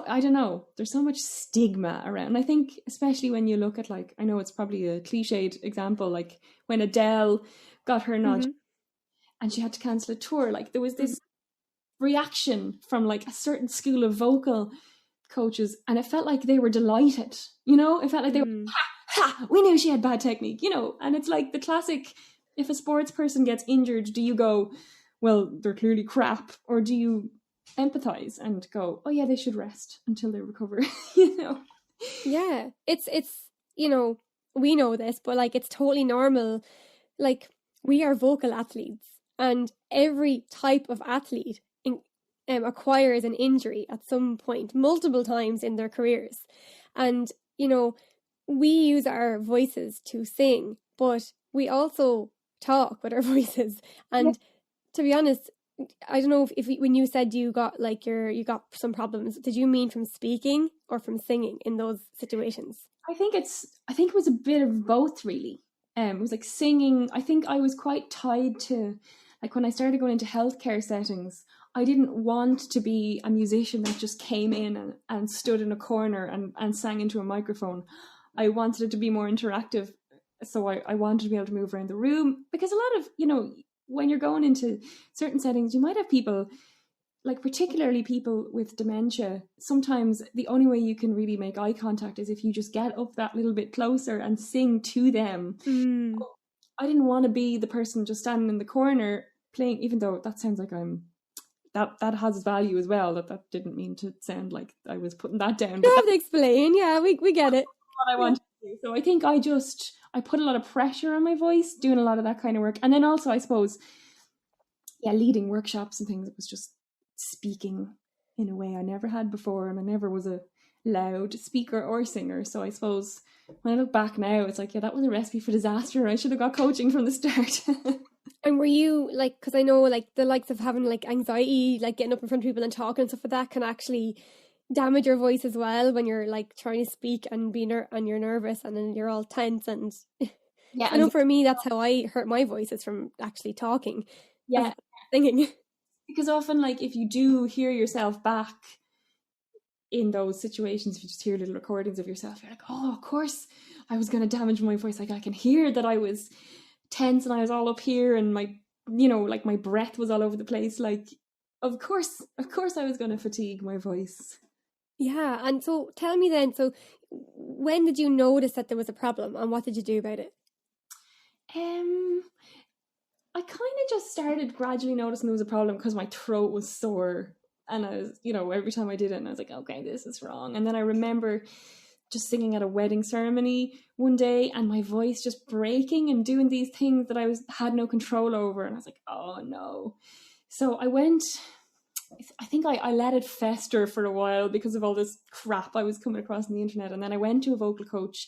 I don't know, there's so much stigma around. And I think especially when you look at, like, I know it's probably a cliched example, like when Adele got her nodule and she had to cancel a tour, like there was this reaction from like a certain school of vocal coaches, and it felt like they were delighted, you know, it felt like they were, ha, we knew she had bad technique, you know. And it's like the classic, if a sports person gets injured, do you go, well, they're clearly crap, or do you empathize and go, oh yeah, they should rest until they recover? You know. Yeah, it's you know, we know this, but like it's totally normal. Like, we are vocal athletes, and every type of athlete acquires an injury at some point, multiple times in their careers. And you know, we use our voices to sing, but we also talk with our voices. And to be honest, I don't know if when you said you got like you got some problems, did you mean from speaking or from singing in those situations? I think it was a bit of both, really. It was like singing. I think I was quite tied to, like, when I started going into healthcare settings, I didn't want to be a musician that just came in and stood in a corner and sang into a microphone. I wanted it to be more interactive. So I wanted to be able to move around the room, because a lot of, when you're going into certain settings, you might have people, like particularly people with dementia. Sometimes the only way you can really make eye contact is if you just get up that little bit closer and sing to them. I didn't want to be the person just standing in the corner playing, even though that sounds like that has value as well. That didn't mean to sound like I was putting that down. You have to explain. Yeah, we get it. What I wanted to do. So I think I put a lot of pressure on my voice doing a lot of that kind of work. And then also, I suppose, leading workshops and things, it was just speaking in a way I never had before, and I never was a loud speaker or singer. So I suppose when I look back now, it's like, that was a recipe for disaster. I should have got coaching from the start. And were you like, because I know like the likes of having like anxiety, like getting up in front of people and talking and stuff like that can actually damage your voice as well when you're like trying to speak and and you're nervous and then you're all tense. And I know for me that's how I hurt my voice, is from actually talking, singing. Because often, like, if you do hear yourself back in those situations, if you just hear little recordings of yourself, you're like, oh, of course I was going to damage my voice. Like, I can hear that I was tense and I was all up here and my, like my breath was all over the place. Like, of course I was going to fatigue my voice. Yeah. And so tell me then, so when did you notice that there was a problem and what did you do about it? I kind of just started gradually noticing there was a problem because my throat was sore, and I was, every time I did it, and I was like, okay, this is wrong. And then I remember just singing at a wedding ceremony one day and my voice just breaking and doing these things that I had no control over, and I was like, oh no. So I think I let it fester for a while because of all this crap I was coming across on the internet. And then I went to a vocal coach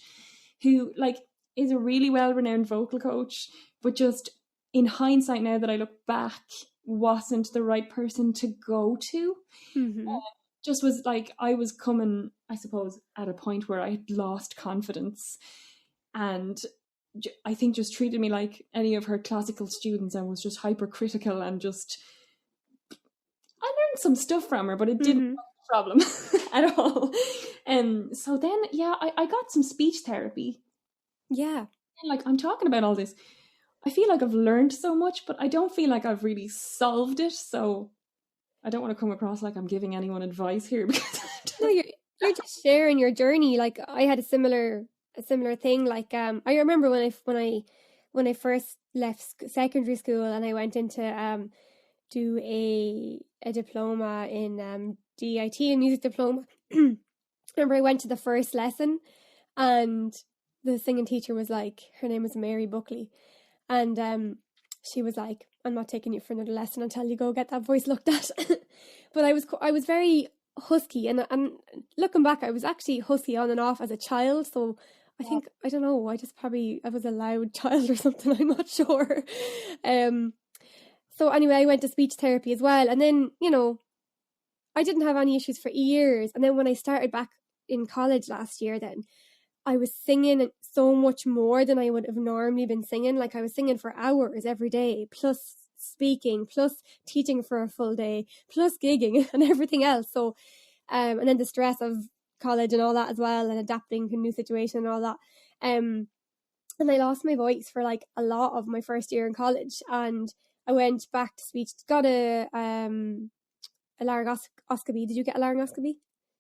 who, like, is a really well-renowned vocal coach, but just in hindsight, now that I look back, wasn't the right person to go to. Just was like, I was coming, I suppose, at a point where I had lost confidence, and I think just treated me like any of her classical students and was just hypercritical, and just, I learned some stuff from her, but it didn't solve the problem at all. So then, I got some speech therapy. Yeah. And like, I'm talking about all this, I feel like I've learned so much, but I don't feel like I've really solved it. So I don't want to come across like I'm giving anyone advice here, because no, you're just sharing your journey. Like, I had a similar thing. Like, I remember when I first left secondary school and I went into do a diploma in DIT, a music diploma. Remember, I went to the first lesson, and the singing teacher was like, her name was Mary Buckley. And she was like, I'm not taking you for another lesson until you go get that voice looked at. But I was very husky, and looking back, I was actually husky on and off as a child. So I think, I don't know, I was a loud child or something, I'm not sure. So anyway, I went to speech therapy as well. And then, I didn't have any issues for years. And then when I started back in college last year, then I was singing so much more than I would have normally been singing. Like, I was singing for hours every day, plus speaking, plus teaching for a full day, plus gigging and everything else. So, and then the stress of college and all that as well, and adapting to a new situation and all that. And I lost my voice for like a lot of my first year in college, and I went back to speech, got a laryngoscopy. Did you get a laryngoscopy?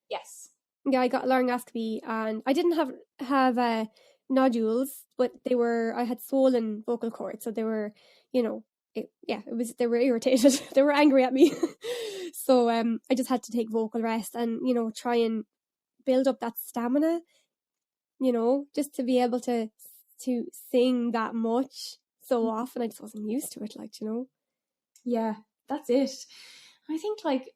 Yes. Yeah, I got a laryngoscopy, and I didn't have nodules, but I had swollen vocal cords, so they were, they were irritated. They were angry at me. So I just had to take vocal rest and, try and build up that stamina, just to be able to sing that much so often. I just wasn't used to it, Yeah, that's it. I think, like,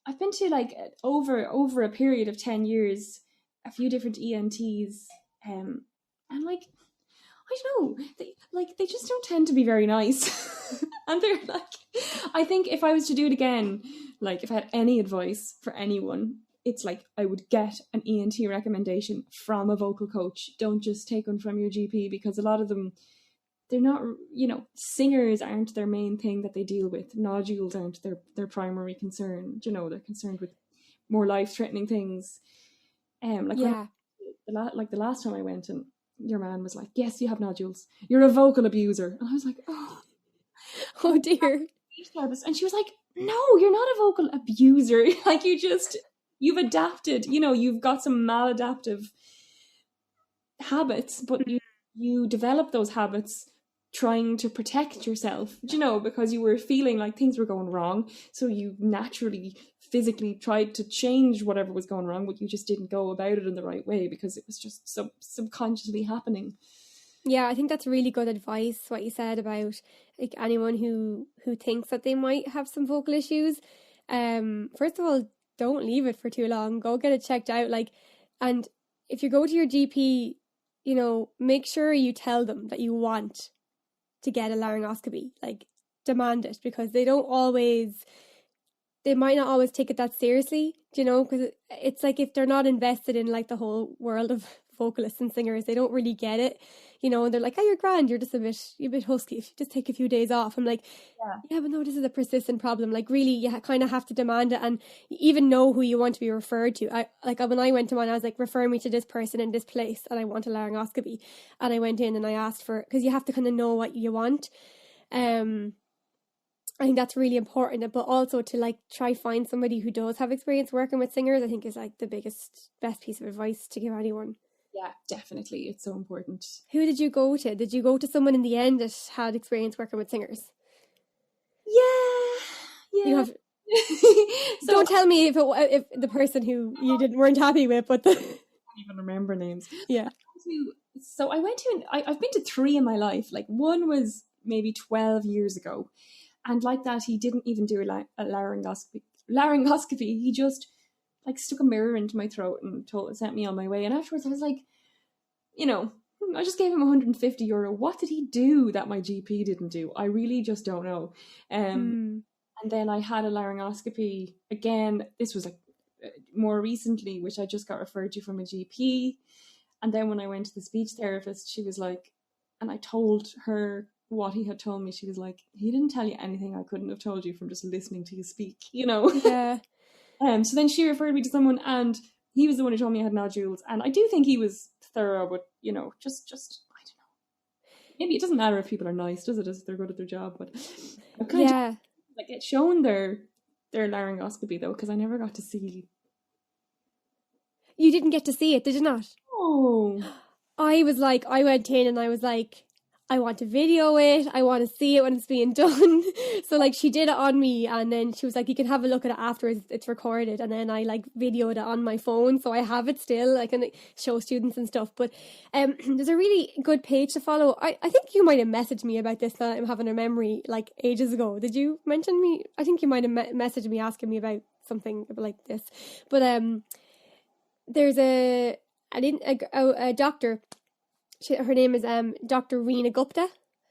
I've been to, like, over a period of 10 years, a few different ENTs, and like, I don't know, they just don't tend to be very nice. And they're like, I think if I was to do it again, like if I had any advice for anyone, it's like I would get an ENT recommendation from a vocal coach. Don't just take one from your GP, because a lot of them, they're not, singers aren't their main thing that they deal with. Nodules aren't their primary concern. They're concerned with more life-threatening things. Yeah. The last time I went, and your man was like, "Yes, you have nodules. You're a vocal abuser." And I was like, "Oh, Oh dear. and she was like, "No, you're not a vocal abuser. Like you've adapted. You've got some maladaptive habits, but you develop those habits trying to protect yourself, because you were feeling like things were going wrong. So you naturally, physically tried to change whatever was going wrong, but you just didn't go about it in the right way because it was just subconsciously happening." Yeah, I think that's really good advice, what you said about like anyone who thinks that they might have some vocal issues. First of all, don't leave it for too long. Go get it checked out. And if you go to your GP, make sure you tell them that you want to get a laryngoscopy. Like, demand it, because they might not always take it that seriously, because it's like if they're not invested in like the whole world of vocalists and singers, they don't really get it, and they're like, "Oh, you're grand, you're just a bit husky, if you just take a few days off." I'm like, yeah, but no, this is a persistent problem. Like, really, you kind of have to demand it, and even know who you want to be referred to. When I went to mine, I was like, "Refer me to this person in this place, and I want a laryngoscopy." And I went in and I asked for, because you have to kind of know what you want. I think that's really important, but also to like try find somebody who does have experience working with singers, I think is like the best piece of advice to give anyone. Yeah, definitely. It's so important. Who did you go to? Did you go to someone in the end that had experience working with singers? Yeah. You have. So, don't tell me if the person who you weren't happy with, but I don't even remember names. Yeah. So I went to, I've been to 3 in my life. Like, one was maybe 12 years ago. And like that, he didn't even do a laryngoscopy. He just like stuck a mirror into my throat and sent me on my way. And afterwards I was like, I just gave him €150. What did he do that my GP didn't do? I really just don't know. And then I had a laryngoscopy again. This was like more recently, which I just got referred to from a GP. And then when I went to the speech therapist, she was like, and I told her what he had told me. She was like, "He didn't tell you anything I couldn't have told you from just listening to you speak." Yeah. So then she referred me to someone, and he was the one who told me I had nodules. And I do think he was thorough, but just I don't know. Maybe it doesn't matter if people are nice, does it? If they're good at their job, but I kind of like get shown their laryngoscopy though, because I never got to see. You didn't get to see it, did you not? Oh. I went in and I was like, I want to video it. I want to see it when it's being done. So like she did it on me, and then she was like, "You can have a look at it afterwards. It's recorded." And then I like videoed it on my phone, so I have it still. I can show students and stuff. But there's a really good page to follow. I think you might have messaged me about this. Now I'm having a memory like ages ago. Did you mention me? I think you might have messaged me asking me about something like this. But there's a doctor. Her name is Dr. Reena Gupta.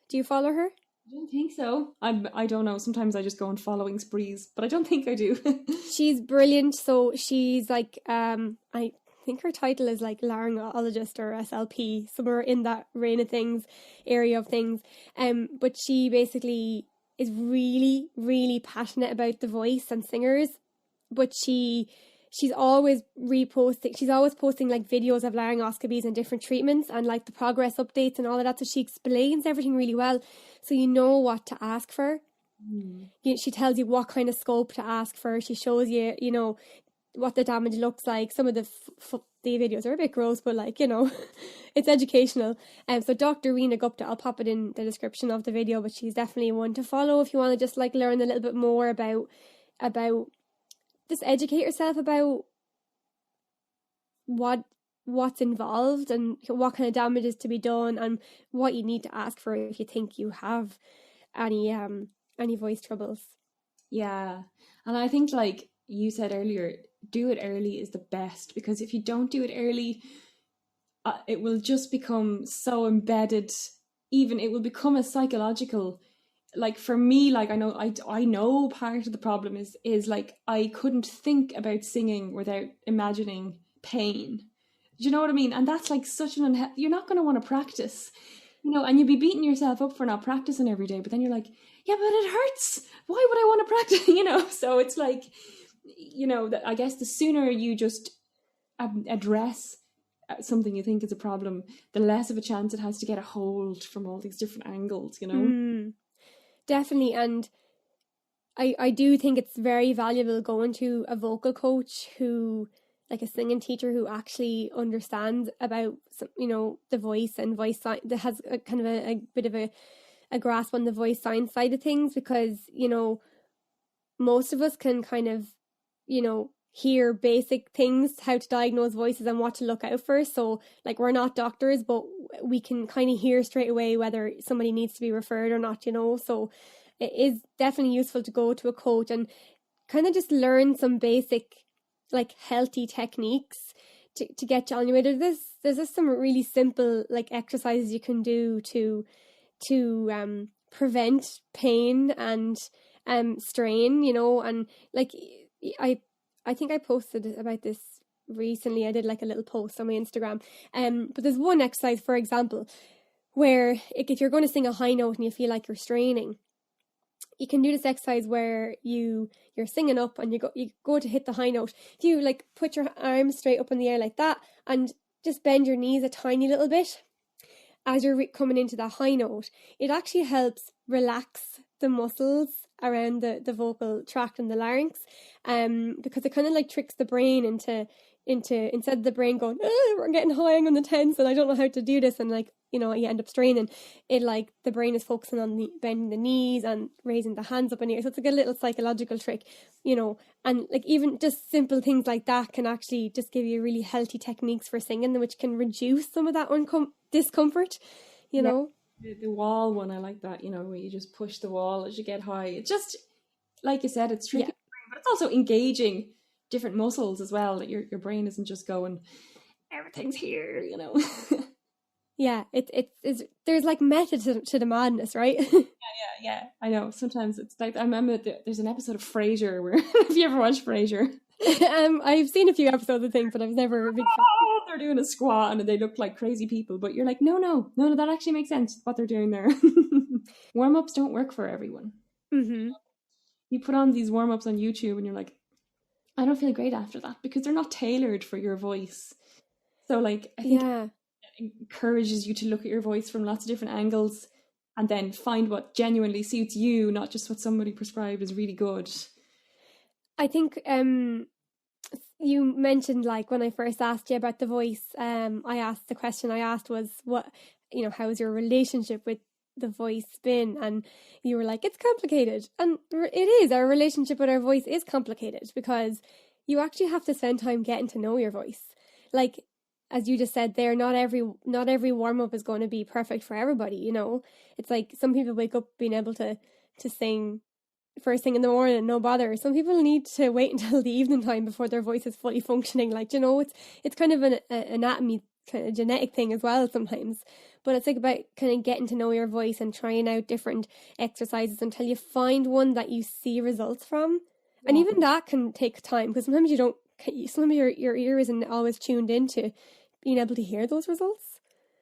Do you follow her? I don't think so. I don't know. Sometimes I just go on following sprees, but I don't think I do. She's brilliant. So she's like, I think her title is like laryngologist or SLP, somewhere in that area of things. But she basically is really, really passionate about the voice and singers. But she's always posting like videos of laryngoscopies and different treatments and like the progress updates and all of that. So she explains everything really well, so you know what to ask for. She tells you what kind of scope to ask for. She shows you, what the damage looks like. Some of the videos are a bit gross, but like, it's educational. So Dr. Reena Gupta, I'll pop it in the description of the video, but she's definitely one to follow if you want to just like learn a little bit more about just educate yourself about what's involved and what kind of damage is to be done and what you need to ask for if you think you have any voice troubles. Yeah. And I think, like you said earlier, do it early is the best, because if you don't do it early, it will just become so embedded. Even it will become a psychological, like for me, like I know part of the problem is like I couldn't think about singing without imagining pain. Do you know what I mean? And that's like such an you're not going to want to practice, and you'd be beating yourself up for not practicing every day, but then you're like, yeah, but it hurts. Why would I want to practice? So it's like, that I guess the sooner you just address something you think is a problem, the less of a chance it has to get a hold from all these different angles, Definitely. And I do think it's very valuable going to a vocal coach who, like a singing teacher who actually understands about, the voice and voice science, that has a kind of a bit of a grasp on the voice science side of things, because, most of us can kind of, hear basic things, how to diagnose voices and what to look out for. So like, we're not doctors, but we can kind of hear straight away whether somebody needs to be referred or not, so it is definitely useful to go to a coach and kind of just learn some basic, like, healthy techniques to get you on your way. There's just some really simple, like, exercises you can do to prevent pain and strain, and like I think I posted about this recently. I did like a little post on my Instagram. But there's one exercise, for example, where if you're going to sing a high note and you feel like you're straining, you can do this exercise where you're singing up and you go to hit the high note. If you like put your arms straight up in the air like that and just bend your knees a tiny little bit as you're coming into that high note, it actually helps relax the muscles around the vocal tract and the larynx, because it kind of like tricks the brain into instead of the brain going, we're getting high on the tens and I don't know how to do this, and like, you end up straining it, like the brain is focusing on bending the knees and raising the hands up in the air. So it's like a little psychological trick, and like even just simple things like that can actually just give you really healthy techniques for singing, which can reduce some of that discomfort, know. The wall one, I like that, where you just push the wall as you get high. It's just, like you said, it's tricky, but it's also engaging different muscles as well, that your brain isn't just going, everything's here, Yeah, it's there's like method to the madness, right? Yeah. I know. Sometimes it's like, I remember there's an episode of Frasier where, have you ever watched Frasier? I've seen a few episodes of things, but I was never a big fan. They're doing a squat and they look like crazy people, but you're like, no, that actually makes sense what they're doing there. Warm-ups don't work for everyone. Mm-hmm. You put on these warm-ups on YouTube and you're like, I don't feel great after that, because they're not tailored for your voice. So like, I think it encourages you to look at your voice from lots of different angles and then find what genuinely suits you, not just what somebody prescribed is really good. I think you mentioned, like, when I first asked you about the voice, the question I asked was, what, how's your relationship with the voice been? And you were like, it's complicated. And it is. Our relationship with our voice is complicated, because you actually have to spend time getting to know your voice. Like, as you just said there, not every warm-up is going to be perfect for everybody, It's like some people wake up being able to sing first thing in the morning, no bother. Some people need to wait until the evening time before their voice is fully functioning. Like, it's kind of an anatomy, kind of genetic thing as well sometimes. But it's like about kind of getting to know your voice and trying out different exercises until you find one that you see results from. Yeah. And even that can take time, because sometimes your ear isn't always tuned into being able to hear those results.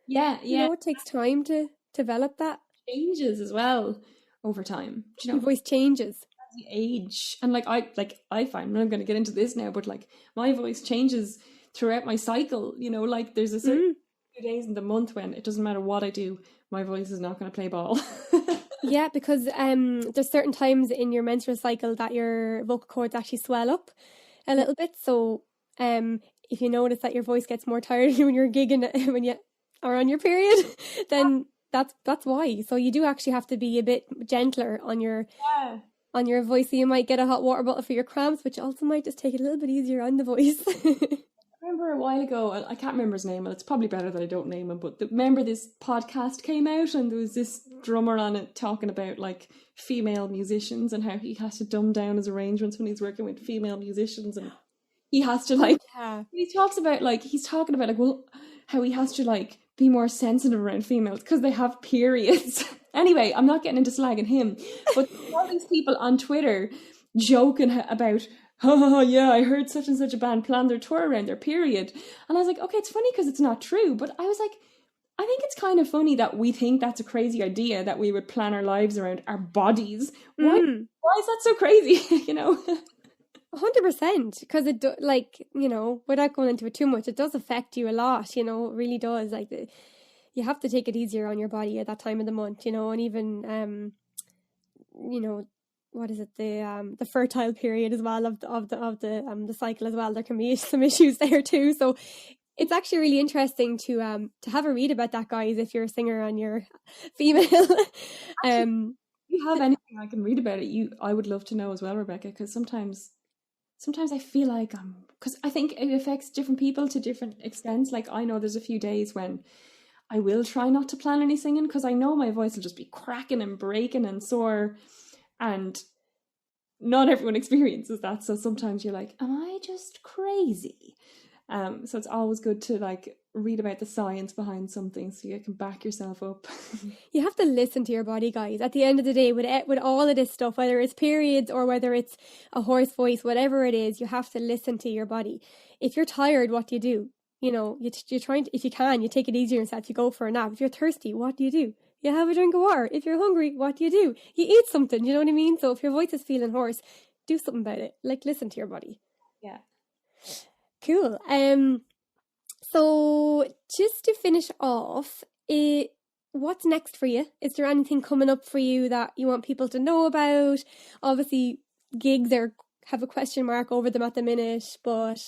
Yeah. It takes time to develop that. Changes as well over time. Your voice changes as you age, and I find, I'm not going to get into this now, but like my voice changes throughout my cycle. Like there's a certain few days in the month when it doesn't matter what I do, my voice is not going to play ball. Yeah, because there's certain times in your menstrual cycle that your vocal cords actually swell up a little bit. So if you notice that your voice gets more tired when you're gigging when you are on your period, then that's why. So you do actually have to be a bit gentler on your voice. So you might get a hot water bottle for your cramps, which also might just take it a little bit easier on the voice. I remember a while ago, I can't remember his name, and it's probably better that I don't name him, but remember this podcast came out and there was this drummer on it talking about like female musicians and how he has to dumb down his arrangements when he's working with female musicians. And he has to like, Yeah. he's talking about like, well, how he has to like be more sensitive around females because they have periods. Anyway, I'm not getting into slagging him, but all these people on Twitter joking about, oh yeah, I heard such and such a band plan their tour around their period. And I was like, okay, it's funny because it's not true. But I was like, I think it's kind of funny that we think that's a crazy idea that we would plan our lives around our bodies. Why is that so crazy? You know? 100%, because like, you know, without going into it too much, it does affect you a lot, you know, it really does. Like, you have to take it easier on your body at that time of the month, you know, and even, you know, what is it, the fertile period as well of the cycle as well. There can be some issues there too. So it's actually really interesting to have a read about that, guys, if you're a singer and you're female. Actually, if you have anything I can read about it, I would love to know as well, Rebecca, because sometimes I feel like because I think it affects different people to different extents. Like, I know there's a few days when I will try not to plan any singing because I know my voice will just be cracking and breaking and sore, and not everyone experiences that. So sometimes you're like, am I just crazy? So it's always good to like read about the science behind something so you can back yourself up. You have to listen to your body, guys. At the end of the day, with all of this stuff, whether it's periods or whether it's a hoarse voice, whatever it is, you have to listen to your body. If you're tired, what do you do? You know, you're trying to, if you can, you take it easier and yourself, you go for a nap. If you're thirsty, what do? You have a drink of water. If you're hungry, what do? You eat something, you know what I mean? So if your voice is feeling hoarse, do something about it. Like, listen to your body. Yeah. Cool. So just to finish off, what's next for you? Is there anything coming up for you that you want people to know about? Obviously, gigs have a question mark over them at the minute, but...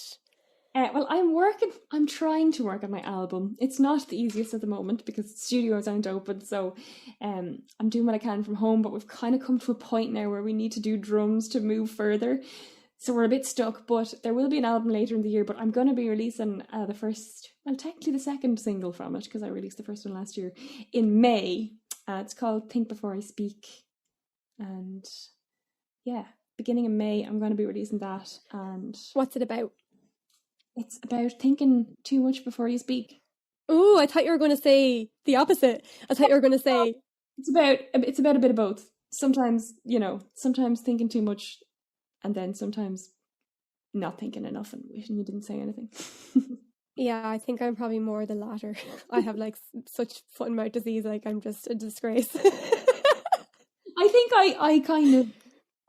well, I'm trying to work on my album. It's not the easiest at the moment because studios aren't open, so I'm doing what I can from home, but we've kind of come to a point now where we need to do drums to move further. So we're a bit stuck, but there will be an album later in the year, but I'm going to be releasing technically the second single from it, because I released the first one last year, in May. It's called Think Before I Speak. And yeah, beginning of May, I'm going to be releasing that. And what's it about? It's about thinking too much before you speak. Oh, I thought you were going to say the opposite. I thought you were going to say... It's about a bit of both. Sometimes thinking too much, and then sometimes not thinking enough and wishing you didn't say anything. Yeah, I think I'm probably more the latter. I have like such foot and mouth disease, like I'm just a disgrace. I think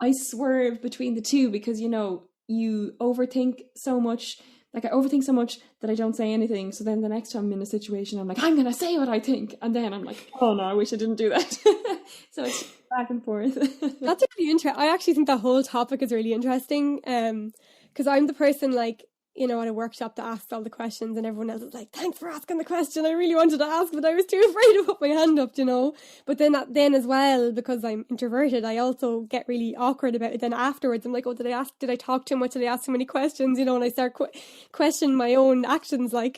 I swerve between the two because, you know, you overthink so much. Like, I overthink so much that I don't say anything. So then the next time I'm in a situation, I'm like, I'm going to say what I think. And then I'm like, oh no, I wish I didn't do that. So it's back and forth. That's really interesting. I actually think that whole topic is really interesting. Because I'm the person, like, you know, at a workshop that asks all the questions and everyone else is like, thanks for asking the question. I really wanted to ask, but I was too afraid to put my hand up, you know. But then as well, because I'm introverted, I also get really awkward about it. Then afterwards, I'm like, oh, did I talk too much? Did I ask too many questions? You know, and I start questioning my own actions, like.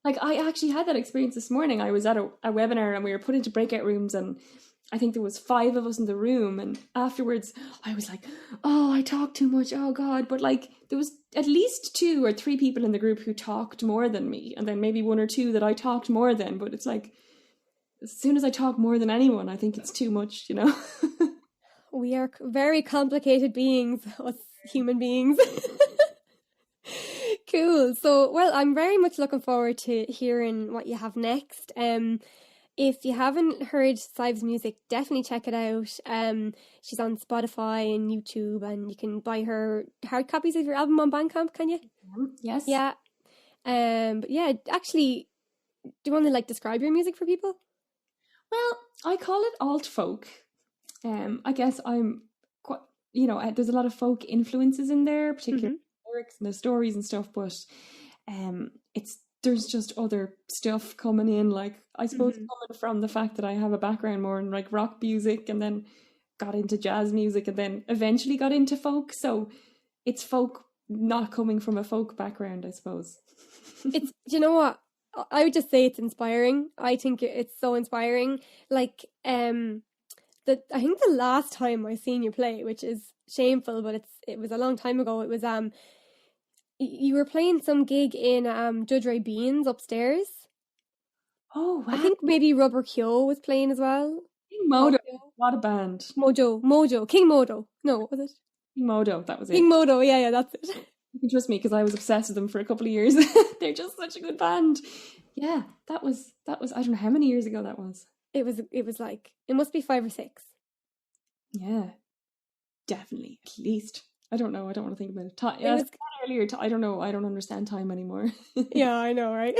Like, I actually had that experience this morning. I was at a webinar and we were put into breakout rooms, and I think there was 5 of us in the room, and afterwards I was like, oh, I talked too much, oh God. But like, there was at least 2 or 3 people in the group who talked more than me, and then maybe 1 or 2 that I talked more than. But it's like, as soon as I talk more than anyone, I think it's too much, you know. We are very complicated beings, us human beings. Cool. So, well, I'm very much looking forward to hearing what you have next. If you haven't heard Sive's music, definitely check it out. She's on Spotify and YouTube, and you can buy her hard copies of your album on Bandcamp, can you? Yes. Yeah. But yeah, actually, do you want to like describe your music for people? Well, I call it alt folk. I guess I'm quite, you know, there's a lot of folk influences in there, particularly lyrics and the stories and stuff, but there's just other stuff coming in, like, I suppose coming from the fact that I have a background more in like rock music, and then got into jazz music, and then eventually got into folk. So it's folk not coming from a folk background, I suppose. It's, you know what? I would just say it's inspiring. I think it's so inspiring. Like, I think the last time I seen you play, which is shameful, but it was a long time ago. It was you were playing some gig in Judge Ray Bean's upstairs. Oh, wow. I think maybe Rubber Kyo was playing as well. King Modo. What a band. Mojo. King Modo. No, what was it? King Modo, that was it. King Modo, yeah, that's it. You can trust me because I was obsessed with them for a couple of years. They're just such a good band. Yeah, that was I don't know how many years ago that was. It was like, it must be 5 or 6. Yeah, definitely. At least. I don't know. I don't want to think about it. It was Earlier, I don't know. I don't understand time anymore. Yeah, I know, right?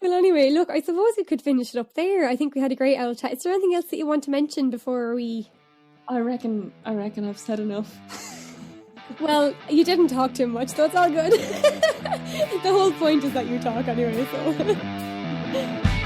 Well, anyway, look, I suppose we could finish it up there. I think we had a great old chat. Is there anything else that you want to mention before we... I reckon I've said enough. Well, you didn't talk too much, so it's all good. The whole point is that you talk anyway, so...